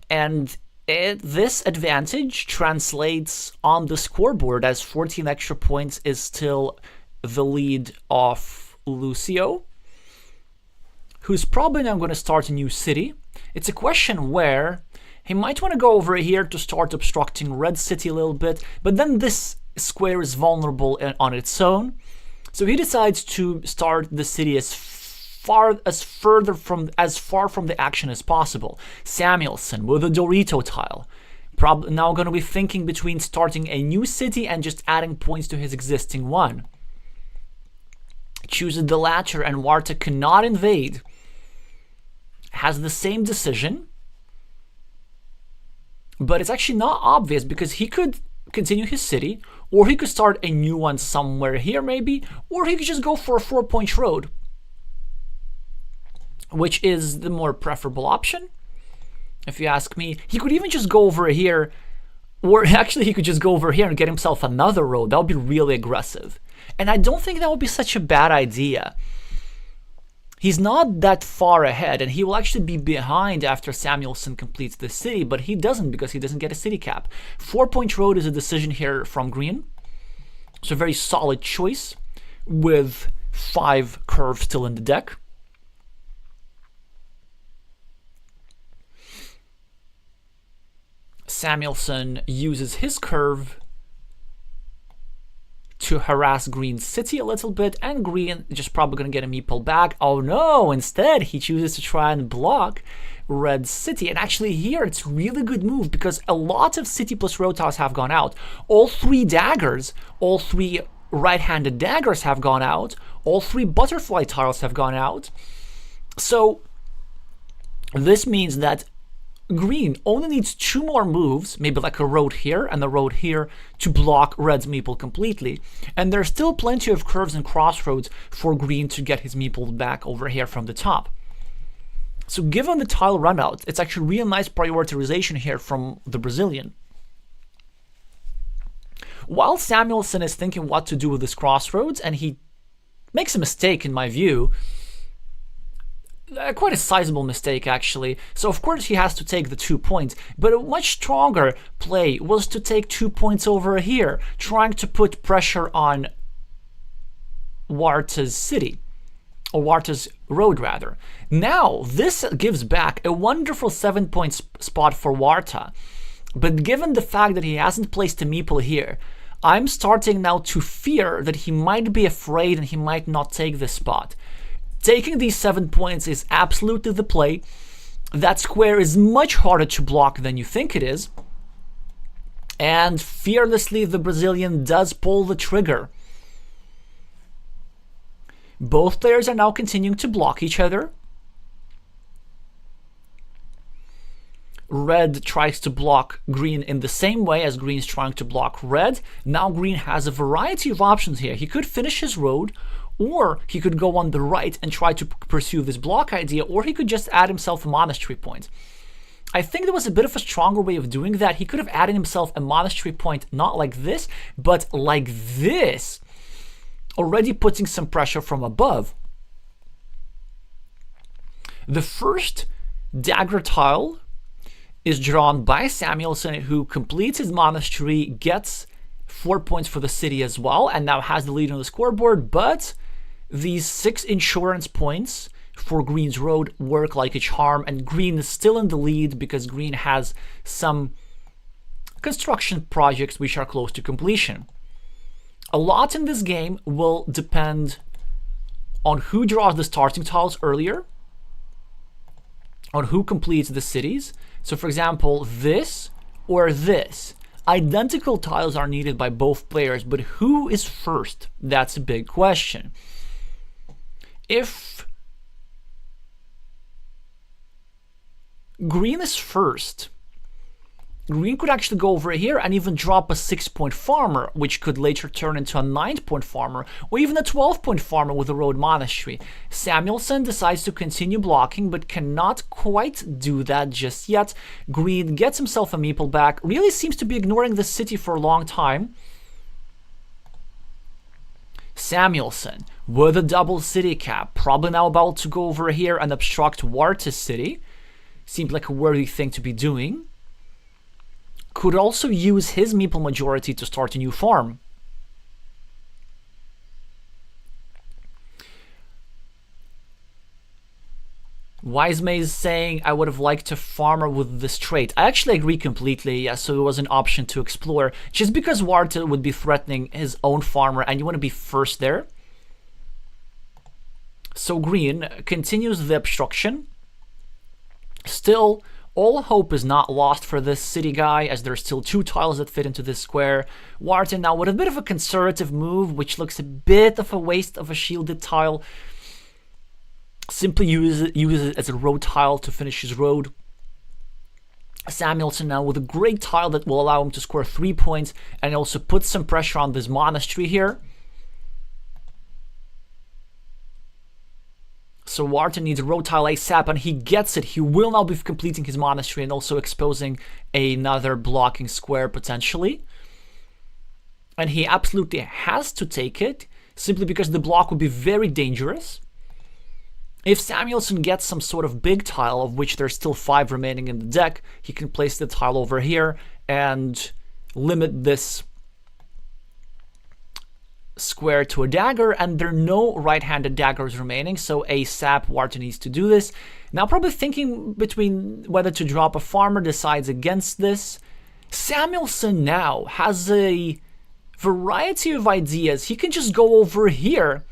and this advantage translates on the scoreboard as 14 extra points is still the lead of Lucio, who's probably now going to start a new city. It's a question where he might want to go over here to start obstructing Red City a little bit, but then this square is vulnerable on its own. So he decides to start the city as far from the action as possible. Samuelsson with a Dorito tile. Probably now going to be thinking between starting a new city and just adding points to his existing one. Chooses the latter, and Warta cannot invade. Has the same decision, but it's actually not obvious because he could continue his city, or he could start a new one somewhere here maybe, or he could just go for a 4-point road, which is the more preferable option, if you ask me. He could even just go over here, or actually he could just go over here and get himself another road. That would be really aggressive, and I don't think that would be such a bad idea. He's not that far ahead, and he will actually be behind after Samuelsson completes the city, but he doesn't because he doesn't get a city cap. 4-point road is a decision here from green. It's a very solid choice with 5 curves still in the deck. Samuelsson uses his curve to harass green's city a little bit, and green just probably going to get a meeple back. Oh no, instead he chooses to try and block red's city. And actually here it's really good move because a lot of city plus road tiles have gone out. All 3 daggers, all 3 right-handed daggers have gone out. All 3 butterfly tiles have gone out. So this means that green only needs 2 more moves, maybe like a road here and a road here, to block red's meeple completely. And there's still plenty of curves and crossroads for green to get his meeple back over here from the top. So given the tile runout, it's actually real nice prioritization here from the Brazilian. While Samuelsson is thinking what to do with this crossroads, and he makes a mistake in my view, quite a sizable mistake actually. So of course he has to take the 2 points, but a much stronger play was to take 2 points over here, trying to put pressure on Warta's city, or Warta's road rather. Now this gives back a wonderful 7-point spot for Warta, but given the fact that he hasn't placed a meeple here, I'm starting now to fear that he might be afraid and he might not take this spot. Taking these 7 points is absolutely the play. That square is much harder to block than you think it is. And fearlessly, the Brazilian does pull the trigger. Both players are now continuing to block each other. Red tries to block green in the same way as green is trying to block red. Now green has a variety of options here. He could finish his road, or he could go on the right and try to pursue this block idea, or he could just add himself a monastery point. I think there was a bit of a stronger way of doing that. He could have added himself a monastery point, not like this, but like this, already putting some pressure from above. The first dagger tile is drawn by Samuelsson, who completes his monastery, gets 4 points for the city as well, and now has the lead on the scoreboard, but these 6 insurance points for green's road work like a charm, and green is still in the lead because green has some construction projects which are close to completion. A lot in this game will depend on who draws the starting tiles earlier, on who completes the cities. So for example, this or this. Identical tiles are needed by both players, but who is first? That's a big question. If green is first, green could actually go over here and even drop a 6-point farmer, which could later turn into a 9-point farmer, or even a 12-point farmer with a road monastery. Samuelsson decides to continue blocking, but cannot quite do that just yet. Green gets himself a meeple back, really seems to be ignoring the city for a long time. Samuelsson with a double city cap, probably now about to go over here and obstruct Warta's city. Seemed like a worthy thing to be doing. Could also use his meeple majority to start a new farm. Wise May is saying, I would have liked to farmer with this trait. I actually agree completely, yeah, so it was an option to explore. Just because Warta would be threatening his own farmer and you want to be first there. So green continues the obstruction. Still, all hope is not lost for this city guy, as there's still 2 tiles that fit into this square. Warta now with a bit of a conservative move, which looks a bit of a waste of a shielded tile. Simply uses it as a road tile to finish his road. Samuelsson now with a great tile that will allow him to score 3 points and also put some pressure on this monastery here. So Warta needs a road tile ASAP, and he gets it. He will now be completing his monastery and also exposing another blocking square potentially. And he absolutely has to take it, simply because the block would be very dangerous. If Samuelsson gets some sort of big tile, of which there's still 5 remaining in the deck, he can place the tile over here and limit this square to a dagger, and there are no right-handed daggers remaining, so ASAP Warta needs to do this. Now probably thinking between whether to drop a farmer, decides against this. Samuelsson now has a variety of ideas. He can just go over here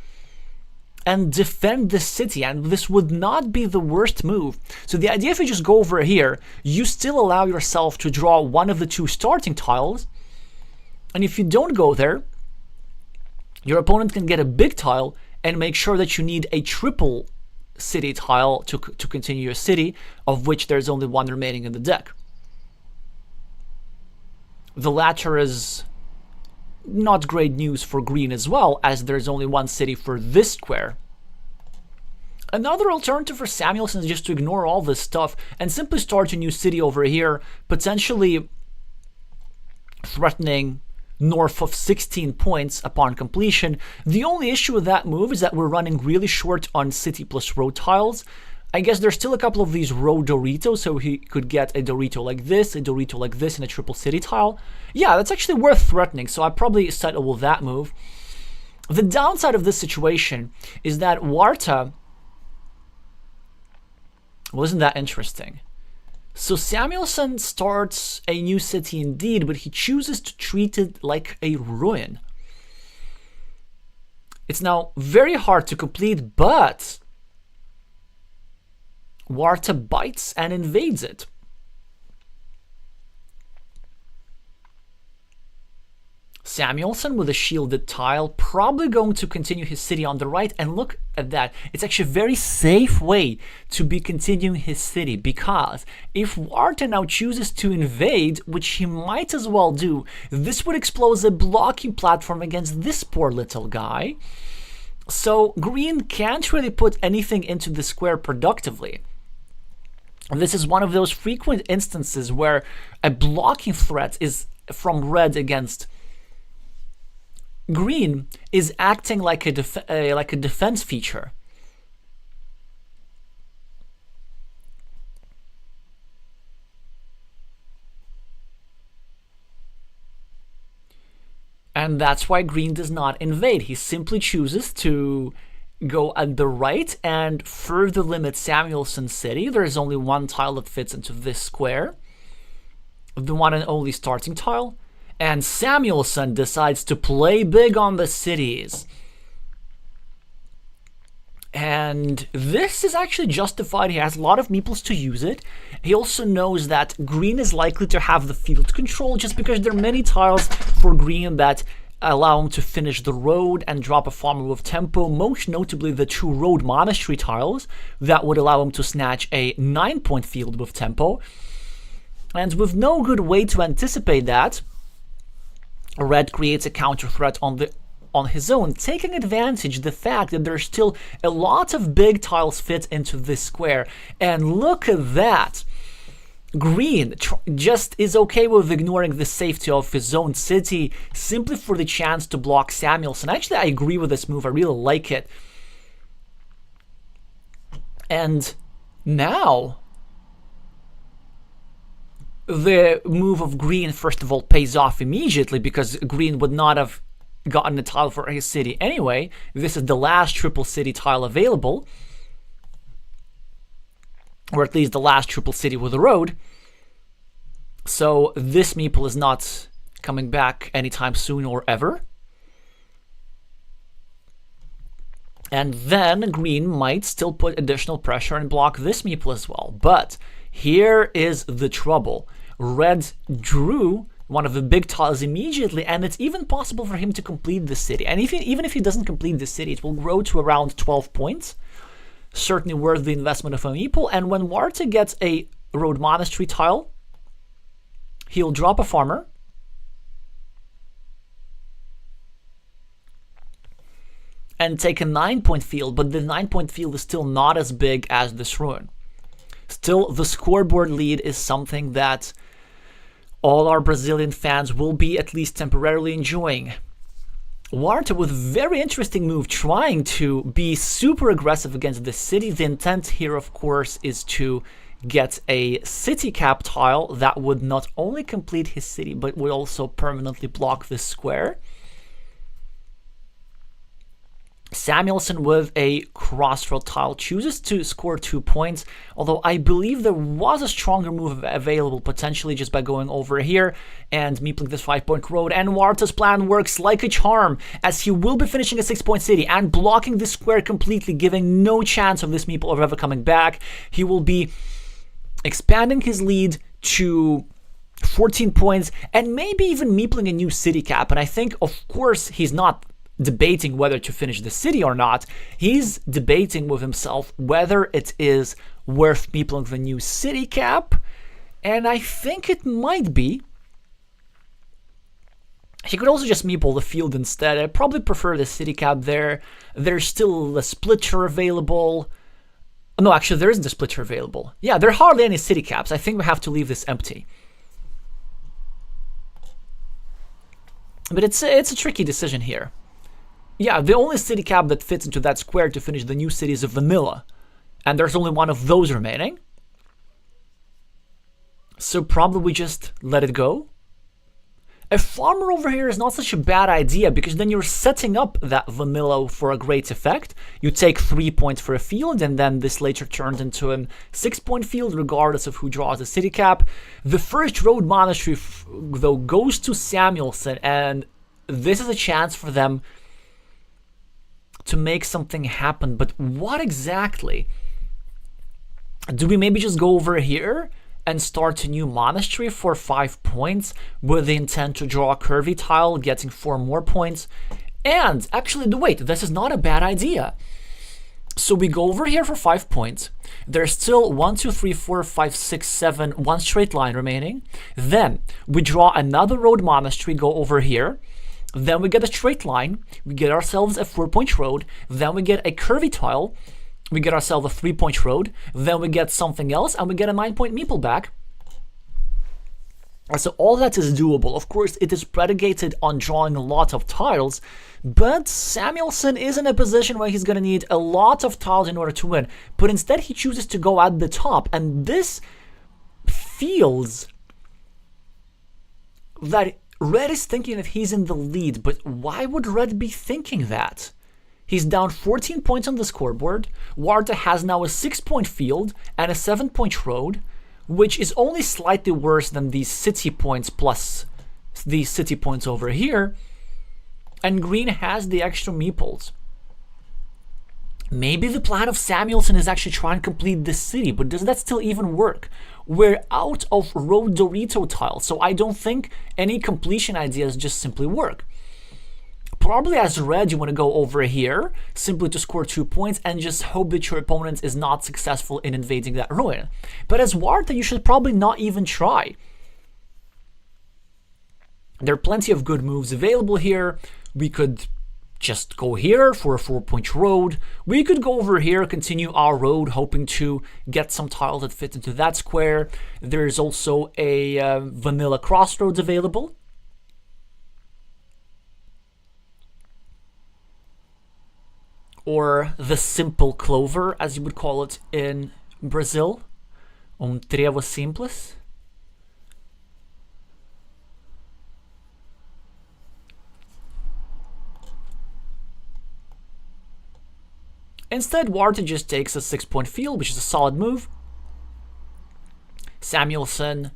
and defend the city, and this would not be the worst move. So the idea, if you just go over here, you still allow yourself to draw one of the 2 starting tiles, and if you don't go there, your opponent can get a big tile and make sure that you need a triple city tile to continue your city, of which there's only 1 remaining in the deck. The latter is not great news for green as well, as there's only 1 city for this square. Another alternative for Samuelsson is just to ignore all this stuff and simply start a new city over here, potentially threatening north of 16 points upon completion. The only issue with that move is that we're running really short on city plus road tiles. I guess there's still a couple of these road Doritos, so he could get a Dorito like this, a Dorito like this, and a triple city tile. Yeah, that's actually worth threatening, so I'd probably settle with that move. The downside of this situation is that Warta wasn't that interesting. So Samuelsson starts a new city indeed, but he chooses to treat it like a ruin. It's now very hard to complete, but Warta bites and invades it. Samuelsson with a shielded tile, probably going to continue his city on the right, and look at that. It's actually a very safe way to be continuing his city, because if Warta now chooses to invade, which he might as well do, this would expose a blocking platform against this poor little guy. So green can't really put anything into the square productively. This is one of those frequent instances where a blocking threat is from red against green is acting like a defense feature. And that's why green does not invade. He simply chooses to go at the right and further limit Samuelsson's city. There is only 1 tile that fits into this square, the one and only starting tile. And Samuelsson decides to play big on the cities. And this is actually justified. He has a lot of meeples to use it. He also knows that green is likely to have the field control, just because there are many tiles for green that allow him to finish the road and drop a farmer with tempo, most notably the 2 road monastery tiles that would allow him to snatch a 9-point field with tempo. And with no good way to anticipate that, red creates a counter threat on his own, taking advantage of the fact that there's still a lot of big tiles fit into this square. And look at that. Green just is okay with ignoring the safety of his own city simply for the chance to block Samuelsson. Actually, I agree with this move. I really like it. And now the move of green, first of all, pays off immediately, because green would not have gotten a tile for his city anyway. This is the last triple city tile available, or at least the last triple city with a road. So this meeple is not coming back anytime soon or ever. And then green might still put additional pressure and block this meeple as well. But here is the trouble. Red drew one of the big tiles immediately, and it's even possible for him to complete the city. And even if he doesn't complete the city, it will grow to around 12 points. Certainly worth the investment of a meeple. And when Warta gets a road monastery tile, he'll drop a farmer. And take a 9-point field, but the 9-point field is still not as big as this ruin. Still, the scoreboard lead is something that all our Brazilian fans will be at least temporarily enjoying. Warta with very interesting move, trying to be super aggressive against the city. The intent here, of course, is to get a city cap tile that would not only complete his city, but would also permanently block this square. Samuelsson with a crossroad tile chooses to score 2 points, although I believe there was a stronger move available potentially just by going over here and meepling this 5-point road. And Warta's plan works like a charm, as he will be finishing a 6-point city and blocking this square completely, giving no chance of this meeple of ever coming back. He will be expanding his lead to 14 points and maybe even meepling a new city cap. And I think, of course, he's not debating whether to finish the city or not. He's debating with himself whether it is worth meepling the new city cap, and I think it might be. He could also just meeple the field instead. I probably prefer the city cap there. There's still a splitter available. No, actually, there isn't a splitter available. Yeah, there are hardly any city caps. I think we have to leave this empty. But it's a tricky decision here. Yeah, the only city cap that fits into that square to finish the new city is a vanilla. And there's only one of those remaining. So probably we just let it go. A farmer over here is not such a bad idea, because then you're setting up that vanilla for a great effect. You take 3 points for a field, and then this later turns into a 6-point field regardless of who draws the city cap. The first road monastery, though, goes to Samuelsson, and this is a chance for them to make something happen. But what exactly? Do we maybe just go over here and start a new monastery for 5 points with the intent to draw a curvy tile, getting 4 more points? And actually, wait, this is not a bad idea. So we go over here for 5 points. There's still 1, 2, 3, 4, 5, 6, 7, one straight line remaining. Then we draw another road monastery, go over here. Then we get a straight line, we get ourselves a 4-point road, then we get a curvy tile, we get ourselves a 3-point road, then we get something else, and we get a 9-point meeple back. And so all that is doable. Of course, it is predicated on drawing a lot of tiles, but Samuelsson is in a position where he's going to need a lot of tiles in order to win. But instead, he chooses to go at the top, and this feels that Red is thinking that he's in the lead, but why would Red be thinking that? He's down 14 points on the scoreboard. Warta has now a 6-point field and a 7-point road, which is only slightly worse than these city points plus these city points over here. And green has the extra meeples. Maybe the plan of Samuelsson is actually trying to complete this city, but does that still even work? We're out of road Dorito tiles, so I don't think any completion ideas just simply work. Probably as red, you want to go over here, simply to score 2 points and just hope that your opponent is not successful in invading that ruin. But as Warta, you should probably not even try. There are plenty of good moves available here. We could just go here for a 4-point road. We could go over here, continue our road, hoping to get some tiles that fit into that square. There's also a vanilla crossroads available. Or the simple clover, as you would call it in Brazil. Trevo simples. Instead, Warta just takes a 6-point field, which is a solid move. Samuelsson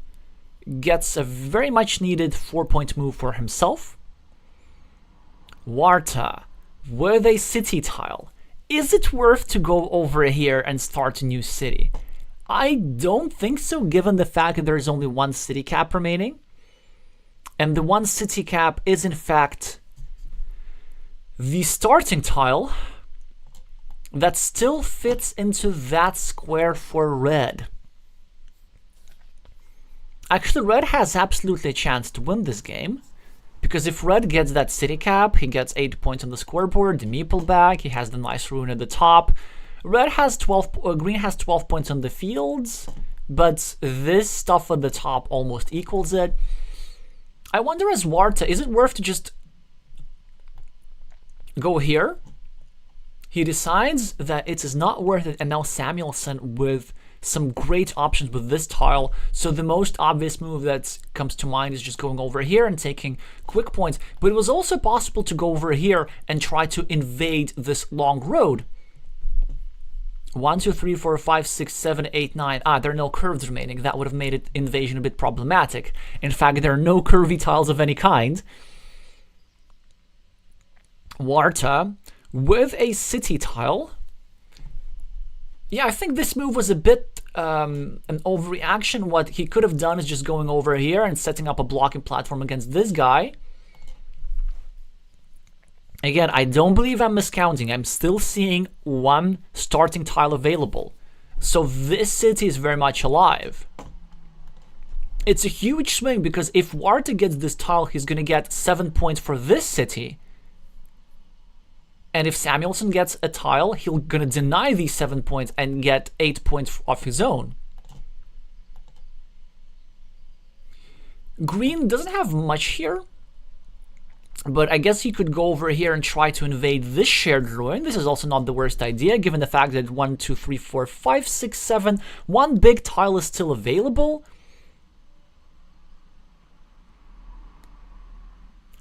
gets a very much needed 4-point move for himself. Warta with a city tile is it worth to go over here and start a new city? I don't think so, given the fact that there is only one city cap remaining. And the one city cap is, in fact, the starting tile that still fits into that square for red. Actually, red has absolutely a chance to win this game, because if red gets that city cap, he gets 8 points on the scoreboard, the meeple back, he has the nice ruin at the top. Red has 12, green has 12 points on the fields, but this stuff at the top almost equals it. I wonder, as Warta, is it worth to just go here? He decides that it is not worth it, and now Samuelsson with some great options with this tile. So the most obvious move that comes to mind is just going over here and taking quick points. But it was also possible to go over here and try to invade this long road. 1, 2, 3, 4, 5, 6, 7, 8, 9. There are no curves remaining. That would have made it invasion a bit problematic. In fact, there are no curvy tiles of any kind. Warta with a city tile. Yeah, I think this move was a bit an overreaction. What he could have done is just going over here and setting up a blocking platform against this guy. Again, I don't believe I'm miscounting. I'm still seeing one starting tile available. So this city is very much alive. It's a huge swing, because if Warta gets this tile, he's going to get 7 points for this city. And if Samuelsson gets a tile, he's going to deny these 7 points and get 8 points of his own. Green doesn't have much here, but I guess he could go over here and try to invade this shared ruin. This is also not the worst idea, given the fact that 1, 2, 3, 4, 5, 6, 7, one big tile is still available.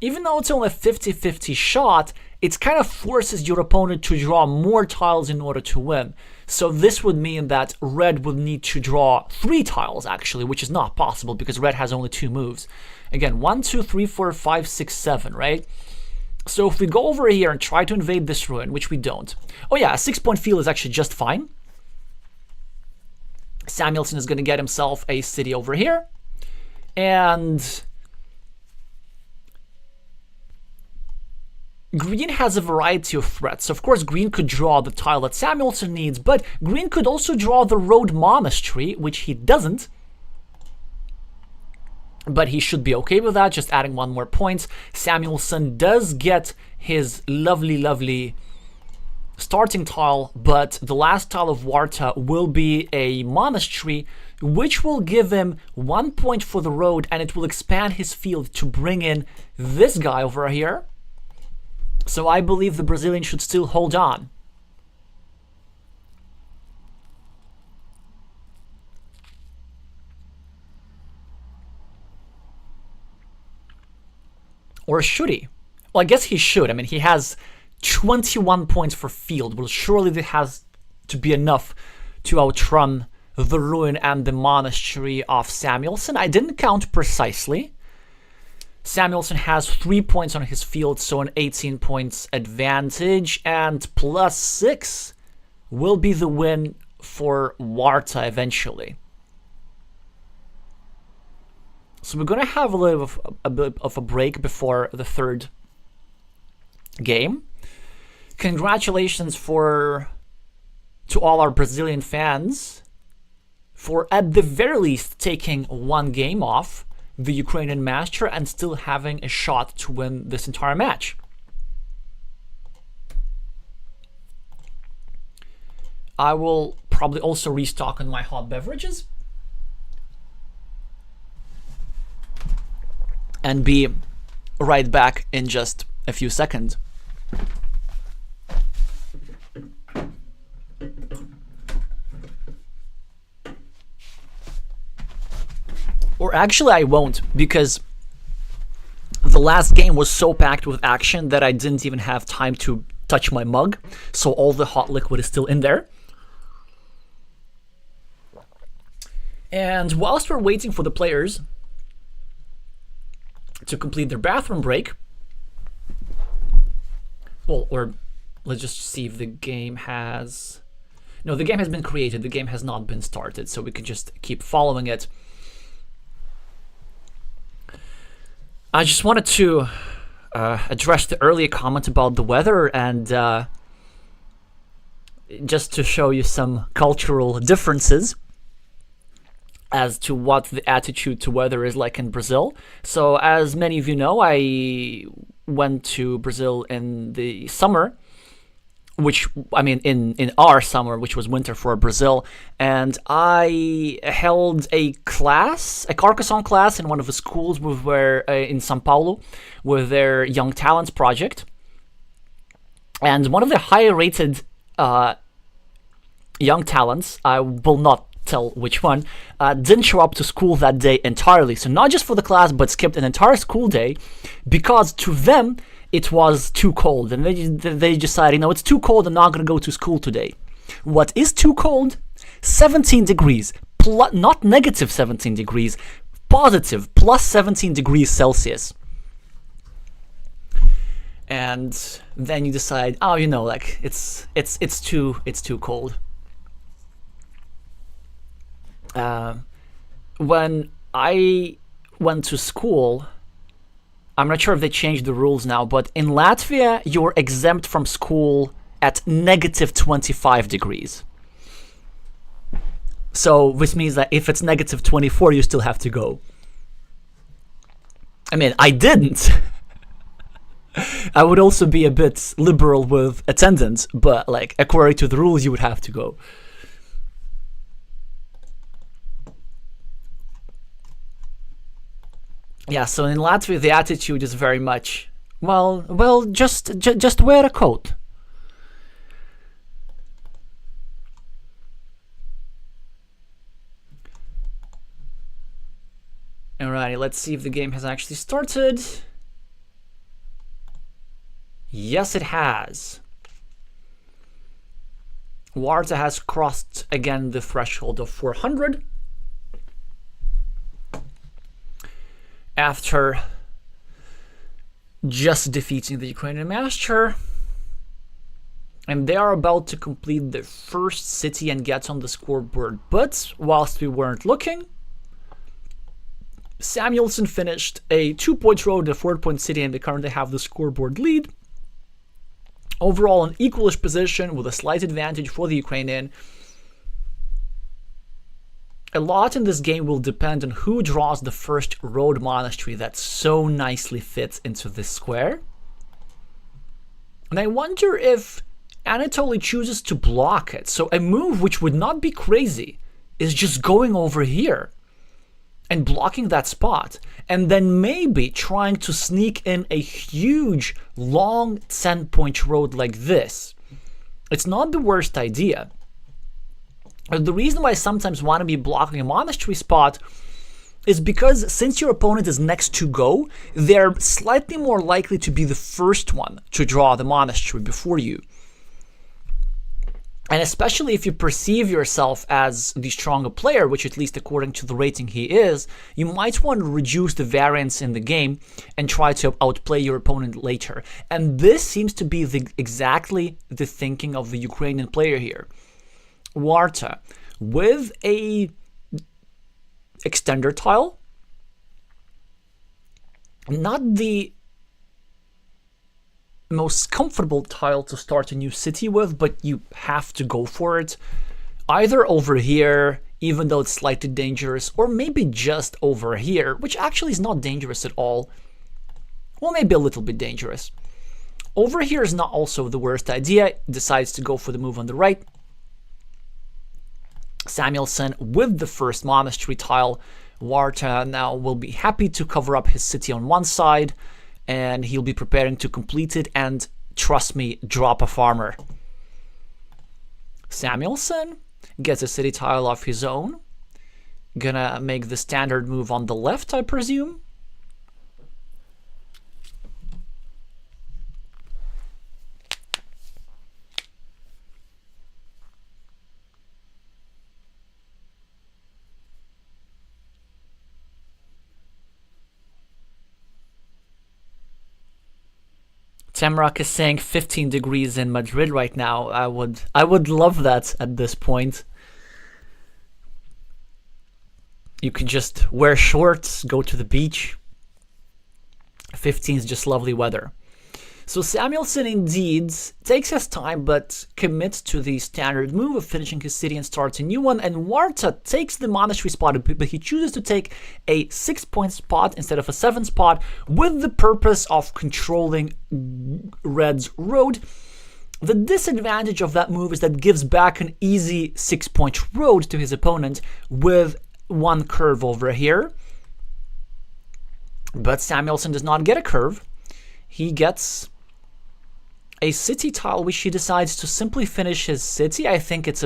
Even though it's only a 50-50 shot, it kind of forces your opponent to draw more tiles in order to win. So this would mean that red would need to draw 3 tiles, actually, which is not possible because red has only 2 moves. Again, 1, 2, 3, 4, 5, 6, 7, right? So if we go over here and try to invade this ruin, which we don't. Oh yeah, a 6-point field is actually just fine. Samuelsson is going to get himself a city over here. And green has a variety of threats. Of course, green could draw the tile that Samuelsson needs, but green could also draw the road monastery, which he doesn't. But he should be okay with that, just adding 1 more point. Samuelsson does get his lovely, lovely starting tile, but the last tile of Warta will be a monastery, which will give him 1 point for the road, and it will expand his field to bring in this guy over here. So I believe the Brazilian should still hold on. Or should he? Well, I guess he should. I mean, he has 21 points for field. Well, surely that has to be enough to outrun the ruin and the monastery of Samuelsson. I didn't count precisely. Samuelsson has 3 points on his field, so an 18 points advantage, and +6 will be the win for Warta eventually. So we're going to have a bit of a break before the third game. Congratulations to all our Brazilian fans for, at the very least, taking 1 game off the Ukrainian master and still having a shot to win this entire match. I will probably also restock on my hot beverages and be right back in just a few seconds. Or actually I won't, because the last game was so packed with action that I didn't even have time to touch my mug, so all the hot liquid is still in there. And whilst we're waiting for the players to complete their bathroom break, well, or Let's just see if the game has... No, the game has been created. The game has not been started, so we can just keep following it. I just wanted to address the earlier comment about the weather and just to show you some cultural differences as to what the attitude to weather is like in Brazil. So as many of you know, I went to Brazil in the summer, which, I mean, in our summer, which was winter for Brazil, and I held a class, a Carcassonne class in one of the schools in São Paulo with their Young Talents project. And one of the higher rated young talents, I will not tell which one, didn't show up to school that day entirely. So not just for the class, but skipped an entire school day because to them, it was too cold. And they decided, no, it's too cold, I'm not going to go to school today. What is too cold? 17 degrees, not negative 17 degrees, positive, plus 17 degrees Celsius. And then you decide, oh, you know, like it's too cold. When I went to school, I'm not sure if they changed the rules now, but in Latvia, you're exempt from school at negative 25 degrees. So this means that if it's negative 24, you still have to go. I mean, I didn't. I would also be a bit liberal with attendance, but like according to the rules, you would have to go. Yeah, so in Latvia, the attitude is very much, well, just wear a coat. Alrighty, let's see if the game has actually started. Yes, it has. Warta has crossed again the threshold of 400. After just defeating the Ukrainian master. And they are about to complete the first city and get on the scoreboard. But whilst we weren't looking, Samuelsson finished a 2-point road, a 4-point city, and they currently have the scoreboard lead. Overall, an equalish position with a slight advantage for the Ukrainian. A lot in this game will depend on who draws the first road monastery that so nicely fits into this square. And I wonder if Anatoly chooses to block it. So a move which would not be crazy is just going over here and blocking that spot, and then maybe trying to sneak in a huge, long 10-point road like this. It's not the worst idea. The reason why I sometimes want to be blocking a monastery spot is because since your opponent is next to go, they're slightly more likely to be the first one to draw the monastery before you. And especially if you perceive yourself as the stronger player, which at least according to the rating he is, you might want to reduce the variance in the game and try to outplay your opponent later. And this seems to be exactly the thinking of the Ukrainian player here. Warta with a extender tile, not the most comfortable tile to start a new city with, but you have to go for it. Either over here, even though it's slightly dangerous, or maybe just over here, which actually is not dangerous at all. Well, maybe a little bit dangerous. Over here is not also the worst idea. Decides to go for the move on the right. Samuelsson with the first monastery tile. Warta now will be happy to cover up his city on one side, and he'll be preparing to complete it and, trust me, drop a farmer. Samuelsson gets a city tile of his own. Gonna make the standard move on the left, I presume. Tamrak is saying 15 degrees in Madrid right now. I would love that at this point. You can just wear shorts, go to the beach. 15 is just lovely weather. So Samuelsson indeed takes his time but commits to the standard move of finishing his city and starts a new one, and Warta takes the monastery spot, but he chooses to take a 6-point spot instead of a 7 spot with the purpose of controlling Red's road. The disadvantage of that move is that it gives back an easy 6-point road to his opponent with one curve over here. But Samuelsson does not get a curve. He gets a city tile, which he decides to simply finish his city. I think it's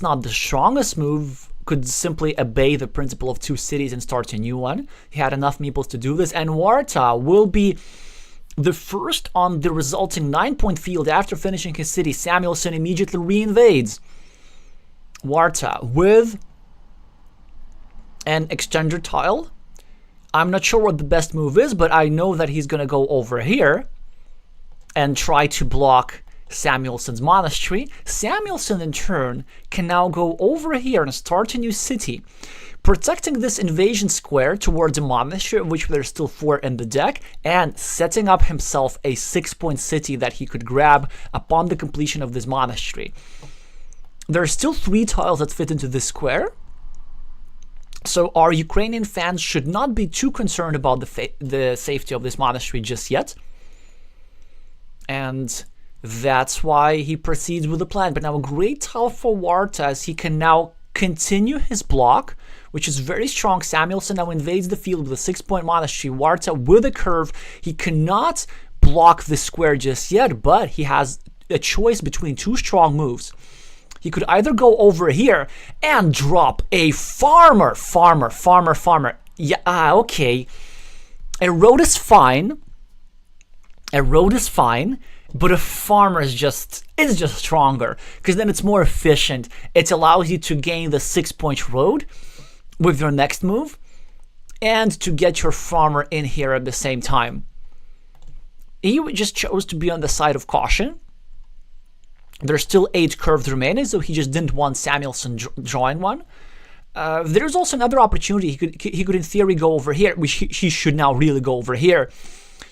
not the strongest move. Could simply obey the principle of 2 cities and start a new one. He had enough meeples to do this, and Warta will be the first on the resulting 9-point field after finishing his city. Samuelsson immediately reinvades. Warta with an extender tile. I'm not sure what the best move is, but I know that he's going to go over here and try to block Samuelsson's monastery. Samuelsson, in turn, can now go over here and start a new city, protecting this invasion square towards a monastery, of which there's still 4 in the deck, and setting up himself a 6-point city that he could grab upon the completion of this monastery. There are still 3 tiles that fit into this square. So our Ukrainian fans should not be too concerned about the safety of this monastery just yet. And that's why he proceeds with the plan. But now a great tile for Warta, as he can now continue his block, which is very strong. Samuelsson now invades the field with a 6-point monastery. Warta with a curve. He cannot block the square just yet, but he has a choice between 2 strong moves. He could either go over here and drop a farmer. Yeah, okay. A road is fine. But a farmer is just stronger, because then it's more efficient. It allows you to gain the 6-point road with your next move and to get your farmer in here at the same time. He just chose to be on the side of caution. There's still 8 curves remaining, so he just didn't want Samuelsson drawing one. There's also another opportunity. He could in theory go over here, which he should now really go over here.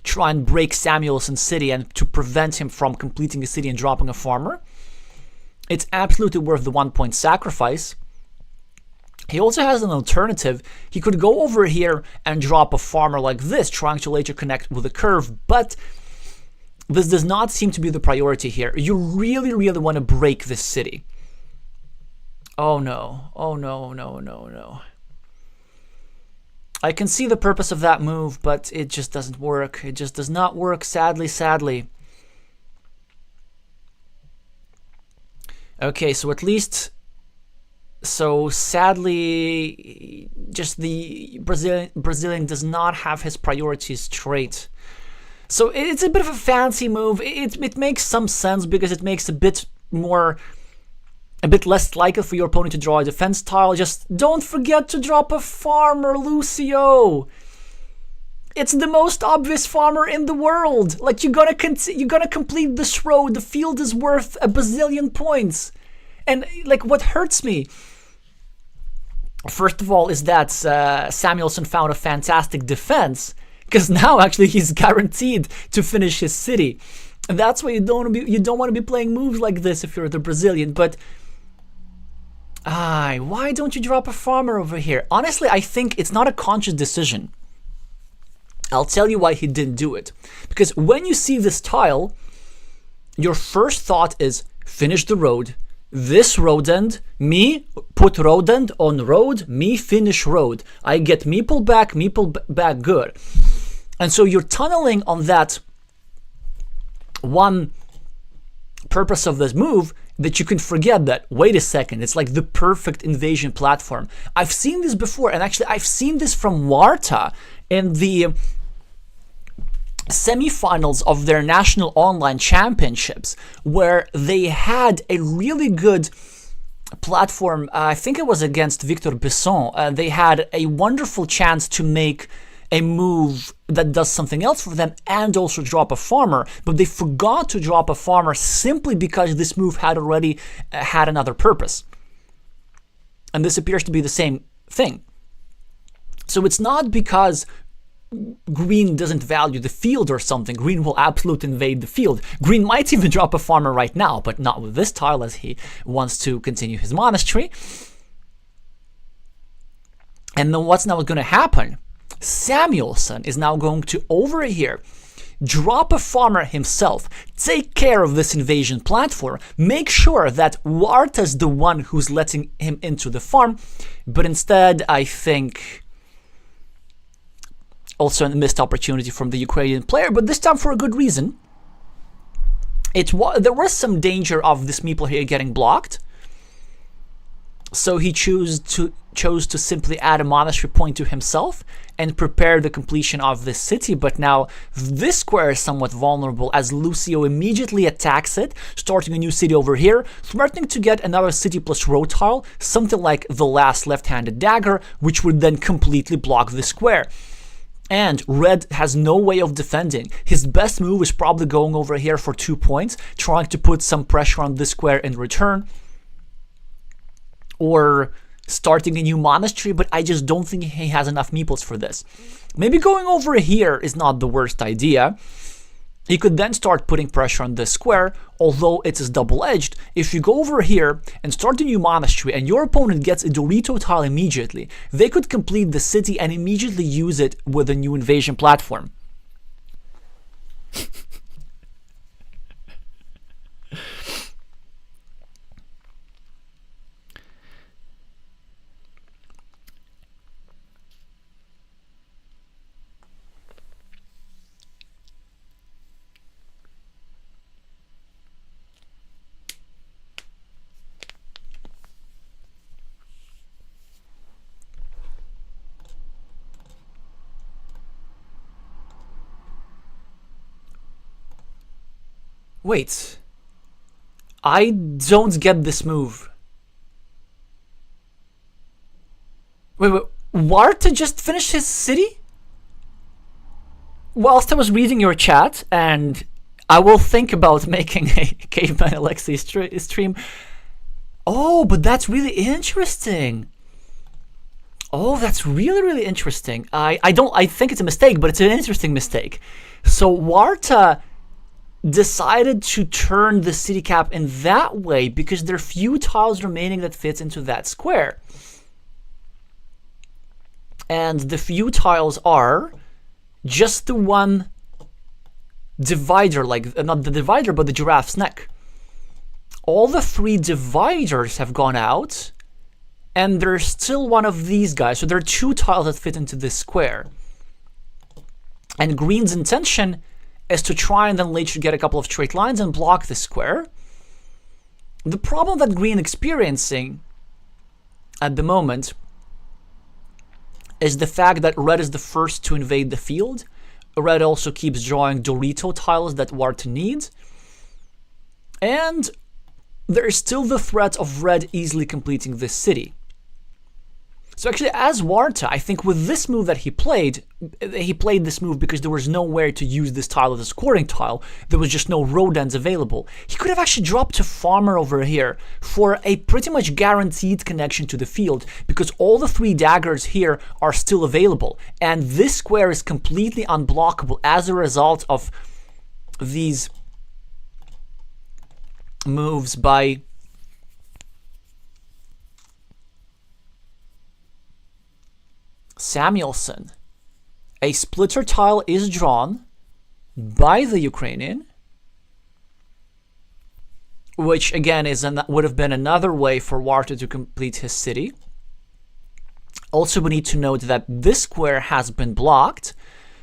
Try and break Samuelsson's city and to prevent him from completing the city and dropping a farmer. It's absolutely worth the 1-point sacrifice. He also has an alternative. He could go over here and drop a farmer like this, trying to later connect with a curve, but this does not seem to be the priority here. You really, really want to break this city. Oh no. I can see the purpose of that move, but it just doesn't work. It just does not work, sadly. Okay, so at least... So sadly, just the Brazilian does not have his priorities straight. So it's a bit of a fancy move. It makes some sense because it makes a bit less likely for your opponent to draw a defense tile. Just don't forget to drop a farmer, Lucio. It's the most obvious farmer in the world. Like, you're gonna complete this road. The field is worth a bazillion points. And like, what hurts me, first of all, is that Samuelsson found a fantastic defense, because now actually he's guaranteed to finish his city. And that's why you don't want to be playing moves like this if you're the Brazilian. But why don't you drop a farmer over here? Honestly, I think it's not a conscious decision. I'll tell you why he didn't do it. Because when you see this tile, your first thought is finish the road. This road end, me put road end on road, me finish road. I get meeple back good. And so you're tunneling on that one purpose of this move that you can forget that, wait a second, it's like the perfect invasion platform. I've seen this before, and actually I've seen this from Warta in the semifinals of their national online championships, where they had a really good platform. I think it was against Victor Besson. They had a wonderful chance to make a move that does something else for them and also drop a farmer, but they forgot to drop a farmer simply because this move had already had another purpose. And this appears to be the same thing. So it's not because green doesn't value the field or something. Green will absolutely invade the field. Green might even drop a farmer right now, but not with this tile, as he wants to continue his monastery. And then what's now going to happen? Samuelsson is now going to, over here, drop a farmer himself, take care of this invasion platform, make sure that Warta's the one who's letting him into the farm, but instead, I think, also a missed opportunity from the Ukrainian player, but this time for a good reason. There was some danger of this meeple here getting blocked, so he chose to simply add a monastery point to himself and prepare the completion of this city. But now this square is somewhat vulnerable as Lucio immediately attacks it, starting a new city over here, threatening to get another city plus road tile, something like the last left-handed dagger, which would then completely block the square. And red has no way of defending. His best move is probably going over here for 2 points, trying to put some pressure on this square in return, or starting a new monastery, but I just don't think he has enough meeples for this. Maybe going over here is not the worst idea. He could then start putting pressure on this square, although it is double-edged. If you go over here and start a new monastery and your opponent gets a Dorito tile immediately, they could complete the city and immediately use it with a new invasion platform. Wait, I don't get this move. Wait, Warta just finished his city? Whilst I was reading your chat, and I will think about making a Caveman Alexey stream. Oh, but that's really interesting. Oh, that's really, really interesting. I think it's a mistake, but it's an interesting mistake. So Warta decided to turn the city cap in that way because there are few tiles remaining that fits into that square. And the few tiles are just the one divider, like not the divider, but the giraffe's neck. All the 3 dividers have gone out, and there's still one of these guys. So there are 2 tiles that fit into this square. And green's intention is to try and then later get a couple of straight lines and block the square. The problem that green experiencing at the moment is the fact that red is the first to invade the field. Red also keeps drawing Dorito tiles that Warta needs. And there is still the threat of red easily completing this city. So actually, as Warta, I think with this move that he played this move because there was nowhere to use this tile as a scoring tile. There was just no road ends available. He could have actually dropped a farmer over here for a pretty much guaranteed connection to the field because all the 3 daggers here are still available. And this square is completely unblockable as a result of these moves by Samuelsson. A splitter tile is drawn by the Ukrainian, which again would have been another way for Warta to complete his city. Also, we need to note that this square has been blocked,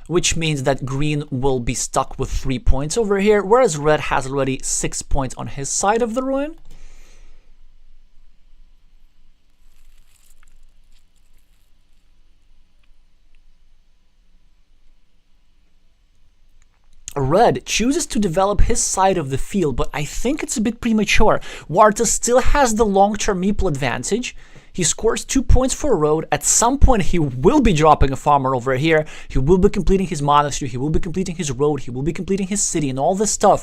which means that green will be stuck with 3 points over here, whereas red has already 6 points on his side of the ruin. Red chooses to develop his side of the field, but I think it's a bit premature. Warta still has the long-term meeple advantage. He scores 2 points for a road. At some point, he will be dropping a farmer over here. He will be completing his monastery. He will be completing his road. He will be completing his city and all this stuff.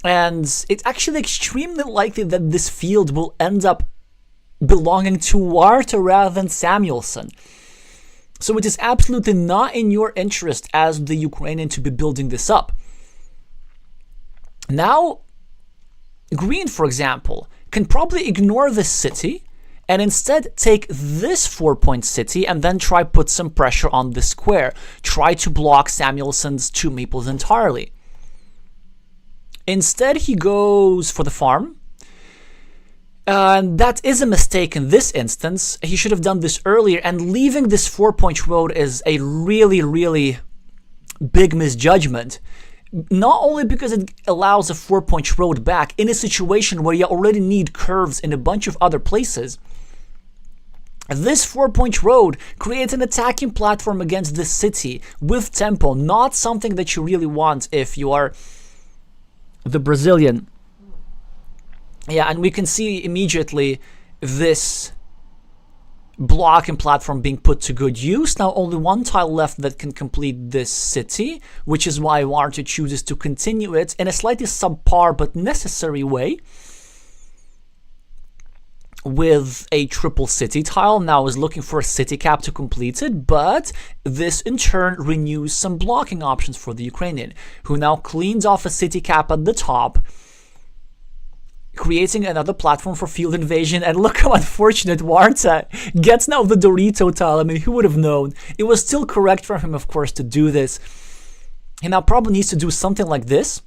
And it's actually extremely likely that this field will end up belonging to Warta rather than Samuelsson. So it is absolutely not in your interest as the Ukrainian to be building this up. Now, Green, for example, can probably ignore this city and instead take this 4-point city and then try put some pressure on the square. Try to block Samuelsson's 2 meeples entirely. Instead, he goes for the farm. That is a mistake in this instance. He should have done this earlier, and leaving this 4-point road is a really, really big misjudgment. Not only because it allows a 4-point road back in a situation where you already need curves in a bunch of other places. This 4-point road creates an attacking platform against the city with tempo, not something that you really want if you are the Brazilian. Yeah, and we can see immediately this blocking platform being put to good use. Now only 1 tile left that can complete this city, which is why Warta chooses to continue it in a slightly subpar but necessary way with a triple city tile. Now is looking for a city cap to complete it, but this in turn renews some blocking options for the Ukrainian, who now cleans off a city cap at the top, creating another platform for field invasion. And look how unfortunate Warta gets now the Dorito tile. I mean, who would have known? It was still correct for him, of course, to do this. He now probably needs to do something like this,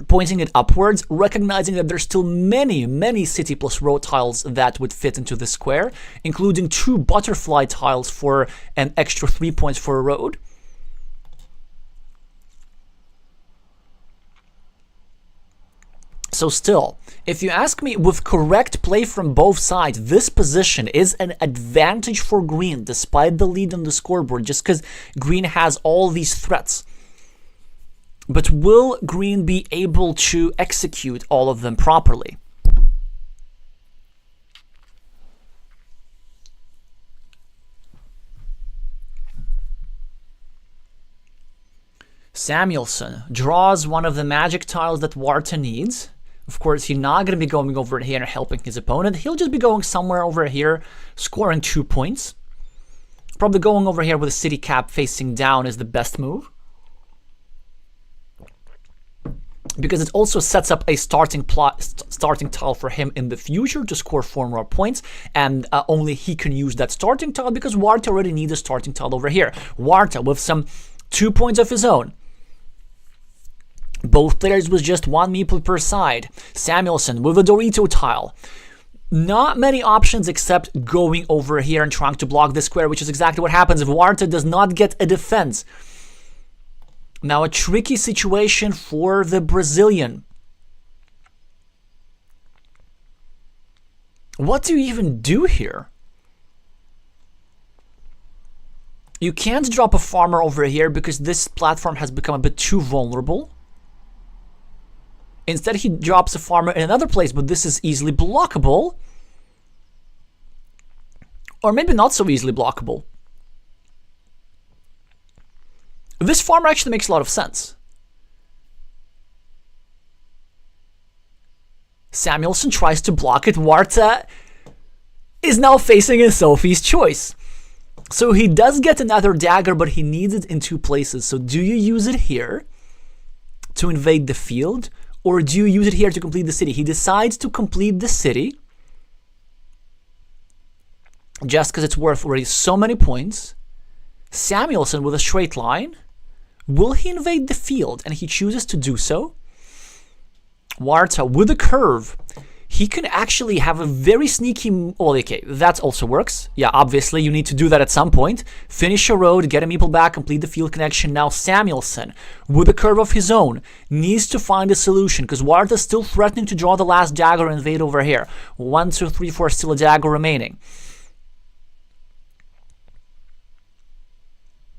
pointing it upwards, recognizing that there's still many, many city plus road tiles that would fit into the square, including 2 butterfly tiles for an extra 3 points for a road. So still, if you ask me, with correct play from both sides, this position is an advantage for Green, despite the lead on the scoreboard, just because Green has all these threats. But will Green be able to execute all of them properly? Samuelsson draws one of the magic tiles that Warta needs. Of course, he's not going to be going over here and helping his opponent. He'll just be going somewhere over here, scoring 2 points. Probably going over here with a city cap facing down is the best move, because it also sets up a starting tile for him in the future to score 4 more points, and only he can use that starting tile because Warta already needs a starting tile over here. Warta with some 2 points of his own. Both players with just 1 meeple per side. Samuelsson with a Dorito tile. Not many options except going over here and trying to block the square, which is exactly what happens if Warta does not get a defense. Now a tricky situation for the Brazilian. What do you even do here? You can't drop a farmer over here because this platform has become a bit too vulnerable. Instead, he drops a farmer in another place, but this is easily blockable. Or maybe not so easily blockable. This farmer actually makes a lot of sense. Samuelsson tries to block it. Warta is now facing a Sophie's choice. So he does get another dagger, but he needs it in 2 places. So do you use it here to invade the field, or do you use it here to complete the city? He decides to complete the city just because it's worth already so many points. Samuelsson with a straight line. Will he invade the field? And he chooses to do so. Warta with a curve. He can actually have a very sneaky... Well, okay, that also works. Yeah, obviously, you need to do that at some point. Finish a road, get a meeple back, complete the field connection. Now Samuelsson, with a curve of his own, needs to find a solution, because Warta's still threatening to draw the last dagger and invade over here. 1, 2, 3, 4, still a dagger remaining.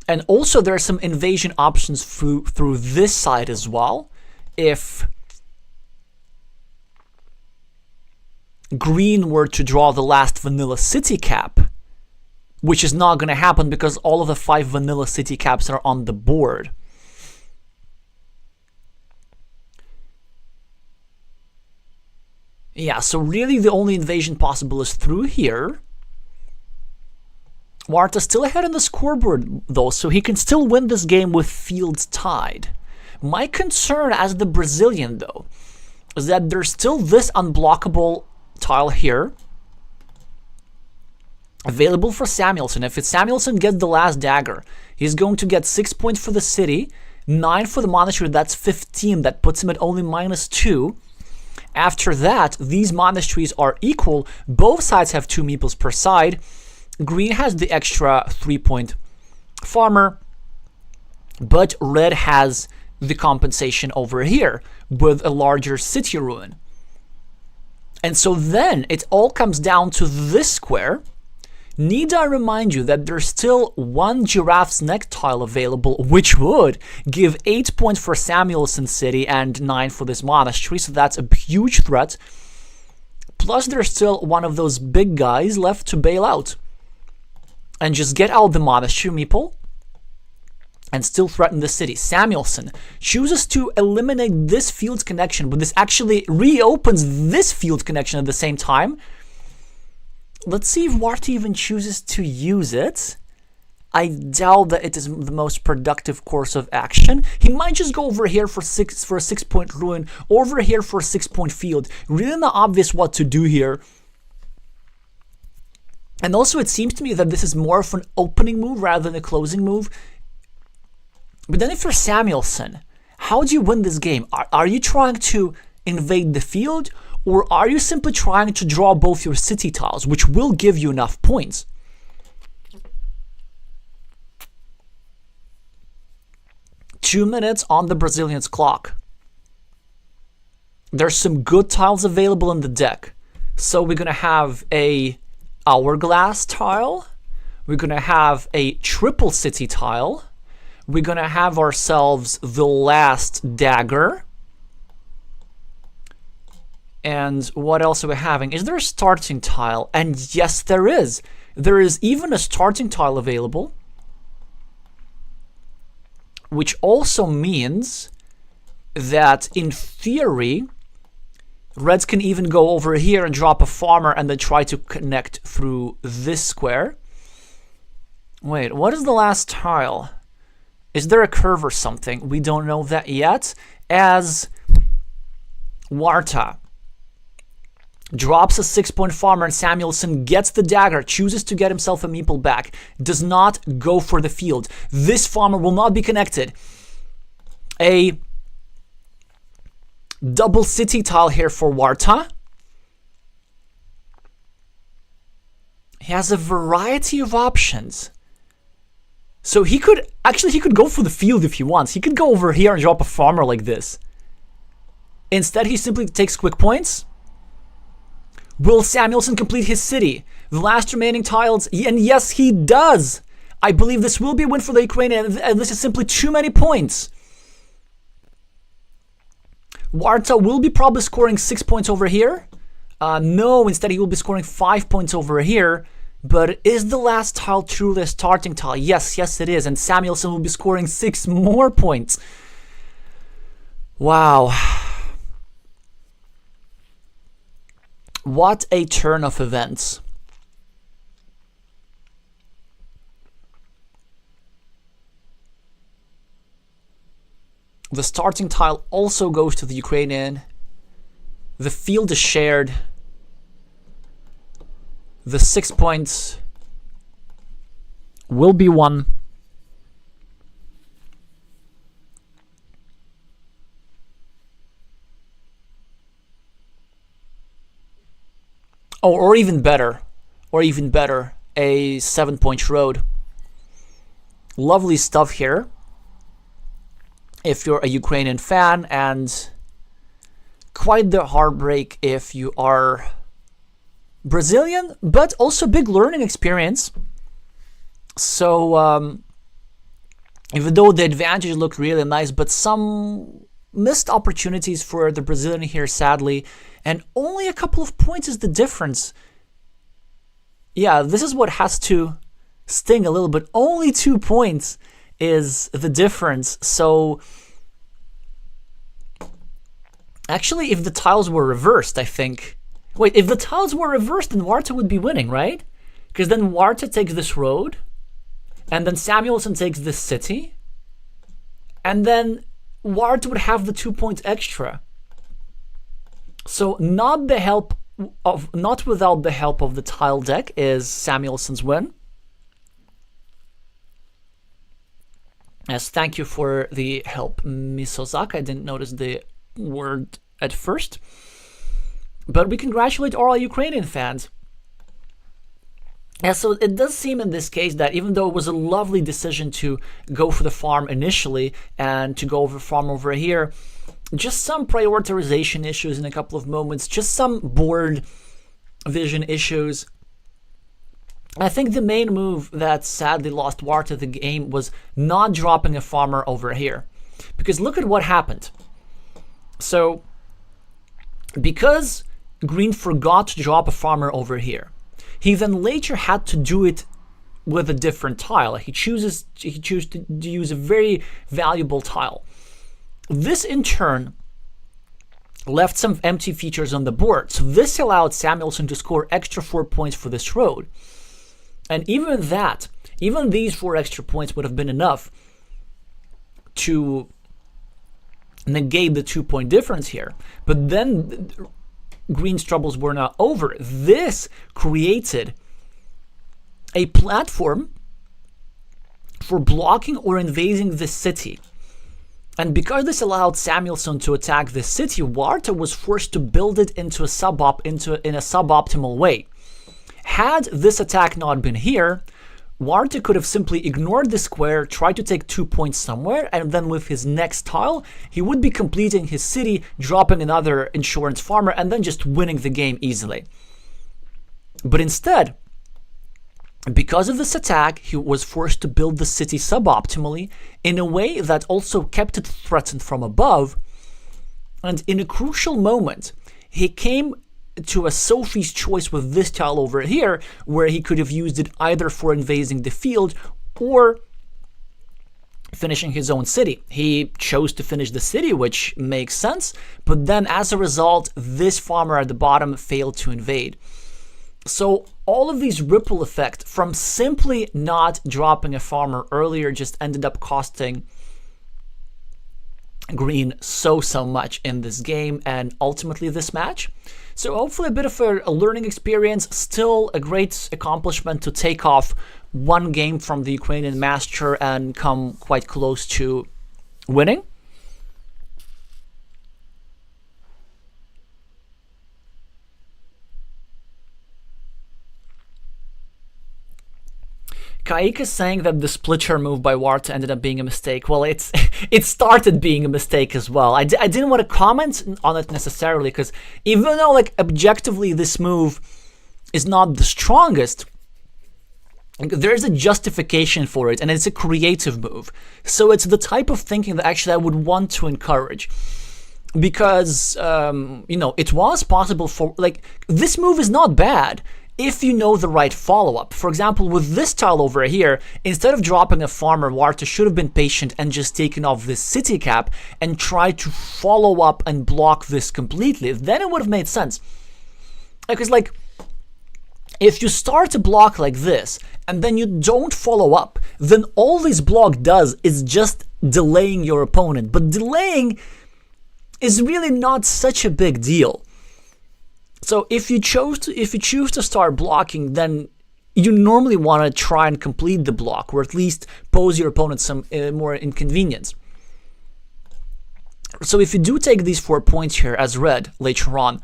And also, there are some invasion options through this side as well. If Green were to draw the last vanilla city cap, which is not going to happen because all of the 5 vanilla city caps are on the board. Yeah, so really the only invasion possible is through here. Warta's still ahead on the scoreboard, though, so he can still win this game with fields tied. My concern as the Brazilian, though, is that there's still this unblockable tile here available for Samuelsson. If Samuelsson gets the last dagger, he's going to get 6 points for the city, 9 for the monastery, that's 15. That puts him at only -2. After that, these monasteries are equal. Both sides have 2 meeples per side. Green has the extra 3-point farmer, but red has the compensation over here with a larger city ruin. And so then it all comes down to this square. Need I remind you that there's still 1 giraffe's neck tile available, which would give 8 points for Samuelsson City and 9 for this monastery, so that's a huge threat. Plus there's still one of those big guys left to bail out and just get out the monastery meeple and still threaten the city. Samuelsson chooses to eliminate this field connection, but this actually reopens this field connection at the same time. Let's see if Warta even chooses to use it. I doubt that it is the most productive course of action. He might just go over here for a 6-point ruin, over here for a 6-point field. Really not obvious what to do here. And also it seems to me that this is more of an opening move rather than a closing move. But then if you're Samuelsson, how do you win this game? Are you trying to invade the field, or are you simply trying to draw both your city tiles, which will give you enough points? Two minutes on the Brazilians' clock. There's some good tiles available in the deck. So we're going to have a hourglass tile. We're going to have a triple city tile. We're going to have ourselves the last dagger. And what else are we having? Is there a starting tile? And yes, there is. There is even a starting tile available, which also means that in theory, reds can even go over here and drop a farmer and then try to connect through this square. Wait, what is the last tile? Is there a curve or something? We don't know that yet. As Warta drops a 6-point farmer and Samuelsson gets the dagger, chooses to get himself a meeple back, does not go for the field. This farmer will not be connected. A double city tile here for Warta. He has a variety of options. So he could go for the field if he wants. He could go over here and drop a farmer like this. Instead, he simply takes quick points. Will Samuelsson complete his city? The last remaining tiles, and yes, he does. I believe this will be a win for the Ukrainian, and this is simply too many points. Warta will be probably scoring 6 points over here. No, instead he will be scoring 5 points over here. But is the last tile truly a starting tile? Yes, it is. And Samuelsson will be scoring 6 more points. Wow. What a turn of events. The starting tile also goes to the Ukrainian. The field is shared. The 6 points will be won. Oh, or even better, a 7-point road. Lovely stuff here. If you're a Ukrainian fan, and quite the heartbreak if you are Brazilian, but also big learning experience. So even though the advantage looked really nice, but some missed opportunities for the Brazilian here, sadly. And only a couple of points is the difference. Yeah, this is what has to sting a little bit. Only 2 points is the difference. So actually, if the tiles were reversed, I think... Wait, if the tiles were reversed, then Warta would be winning, right? Because then Warta takes this road, and then Samuelsson takes this city, and then Warta would have the 2 points extra. So not without the help of the tile deck is Samuelsson's win. Yes, thank you for the help, Misozaka. I didn't notice the word at first. But we congratulate all Ukrainian fans. And so it does seem in this case that even though it was a lovely decision to go for the farm initially and to go over farm over here, just some prioritization issues in a couple of moments, just some board vision issues. I think the main move that sadly lost Warta the game was not dropping a farmer over here. Because look at what happened. So, because Green forgot to drop a farmer over here, he then later had to do it with a different tile. He chose to use a very valuable tile. This in turn left some empty features on the board. So this allowed Samuelsson to score extra 4 points for this road. And even these 4 extra points would have been enough to negate the 2 point difference here. But then Green's troubles were not over. This created a platform for blocking or invading the city. And because this allowed Samuelsson to attack the city, Warta was forced to build it in a suboptimal way. Had this attack not been here, Warta could have simply ignored the square, tried to take 2 points somewhere, and then with his next tile, he would be completing his city, dropping another insurance farmer, and then just winning the game easily. But instead, because of this attack, he was forced to build the city suboptimally in a way that also kept it threatened from above. And in a crucial moment, he came to a Sophie's choice with this tile over here, where he could have used it either for invading the field or finishing his own city. He chose to finish the city, which makes sense, but then as a result, this farmer at the bottom failed to invade. So all of these ripple effect from simply not dropping a farmer earlier just ended up costing Green so much in this game and ultimately this match. So hopefully a bit of a learning experience, still a great accomplishment to take off one game from the Ukrainian master and come quite close to winning. Kaik is saying that the splitter move by Warta ended up being a mistake. Well, it started being a mistake as well. I didn't want to comment on it necessarily, because even though, like, objectively this move is not the strongest, there's a justification for it, and it's a creative move. So it's the type of thinking that actually I would want to encourage. Because, it was possible for, like, this move is not bad if you know the right follow-up. For example, with this tile over here, instead of dropping a farmer, Warta should have been patient and just taken off this city cap and tried to follow up and block this completely. Then it would have made sense. Because, like, if you start a block like this and then you don't follow up, then all this block does is just delaying your opponent. But delaying is really not such a big deal. So if you choose to start blocking, then you normally want to try and complete the block, or at least pose your opponent some more inconvenience. So if you do take these 4 points here as green later on,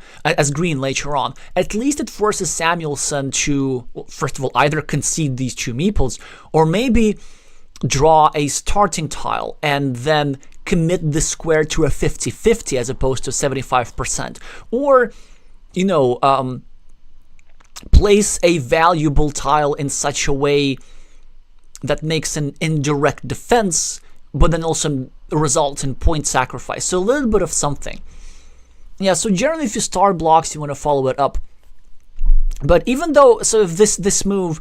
at least it forces Samuelsson to, well, first of all, either concede these 2 meeples, or maybe draw a starting tile and then commit the square to a 50-50 as opposed to 75%, or place a valuable tile in such a way that makes an indirect defense, but then also results in point sacrifice. So a little bit of something. Yeah, so generally if you start blocks, you want to follow it up. But even though, so if this move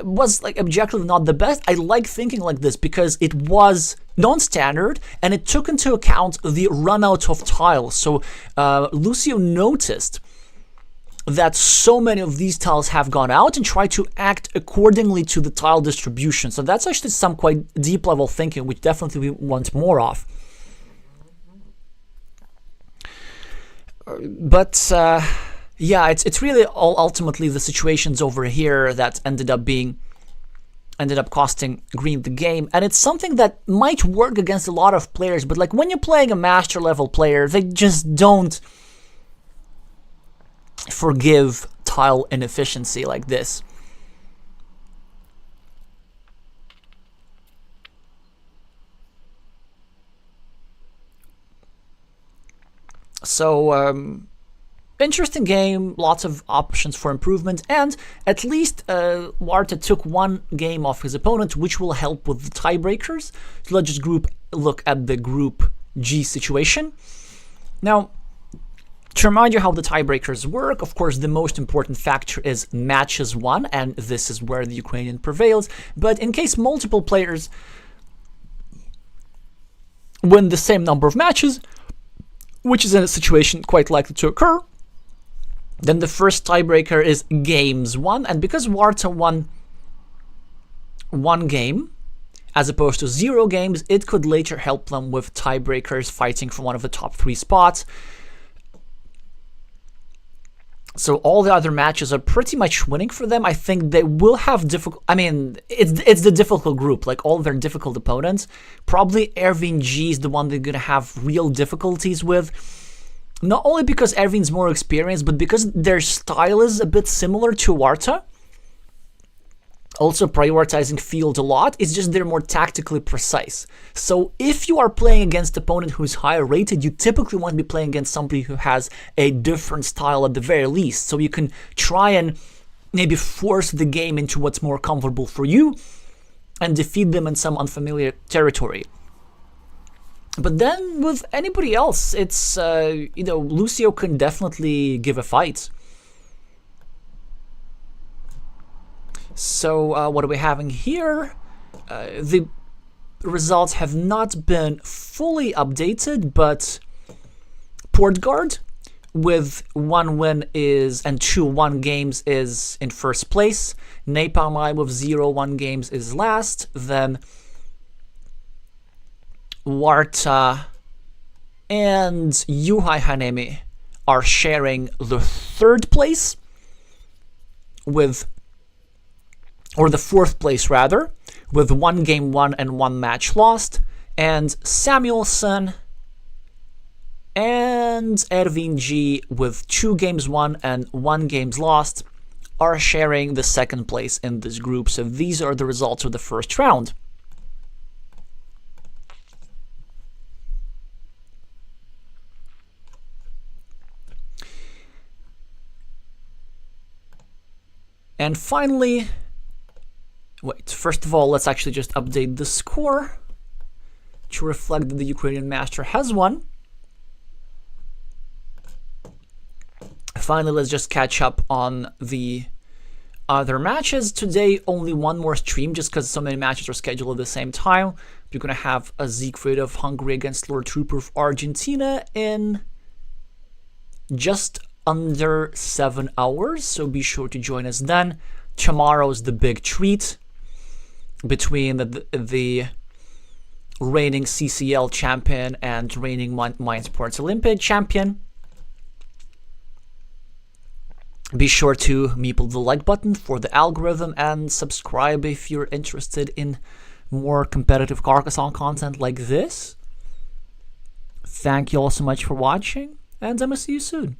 was like objectively not the best, I like thinking like this because it was non-standard and it took into account the run out of tiles. So Lucio noticed that so many of these tiles have gone out and tried to act accordingly to the tile distribution. So that's actually some quite deep level thinking, which definitely we want more of. But yeah, it's really all ultimately the situations over here that ended up costing green the game, and it's something that might work against a lot of players, but like when you're playing a master level player, they just don't forgive tile inefficiency like this. So interesting game, lots of options for improvement, and at least Warta took one game off his opponent, which will help with the tiebreakers. So let's just look at the Group G situation. Now, to remind you how the tiebreakers work, of course, the most important factor is matches won, and this is where the Ukrainian prevails. But in case multiple players win the same number of matches, which is in a situation quite likely to occur, then the first tiebreaker is games won. And because Warta won one game as opposed to 0 games, it could later help them with tiebreakers fighting for one of the top 3 spots. So all the other matches are pretty much winning for them. I think they will have difficult... I mean, it's the difficult group, like all their difficult opponents. Probably Erwin G is the one they're going to have real difficulties with. Not only because Erwin's more experienced, but because their style is a bit similar to Warta. Also prioritizing field a lot. It's just they're more tactically precise. So if you are playing against an opponent who's higher rated, you typically want to be playing against somebody who has a different style at the very least. So you can try and maybe force the game into what's more comfortable for you and defeat them in some unfamiliar territory. But then with anybody else, it's, Lucio can definitely give a fight. So what are we having here? The results have not been fully updated, but Portgard with 1 win and 2 1 games is in first place. Napalm Eye with 0-1 games is last. Then Warta and Yuhai Hanemi are sharing the 3rd place with, or the 4th place rather, with 1 game won and 1 match lost. And Samuelsson and Erwin G with 2 games won and 1 games lost are sharing the 2nd place in this group. So these are the results of the first round. And finally, first of all, let's actually just update the score to reflect that the Ukrainian master has won. Finally, let's just catch up on the other matches. Today, only one more stream, just because so many matches are scheduled at the same time. You're going to have a Siegfried of Hungary against Lord Trooper of Argentina in just under 7 hours, so be sure to join us then. Tomorrow's the big treat between the reigning CCL champion and reigning Mind Sports Olympiad champion. Be sure to meeple the like button for the algorithm and subscribe if you're interested in more competitive Carcassonne content like this. Thank you all so much for watching, and I'm gonna see you soon.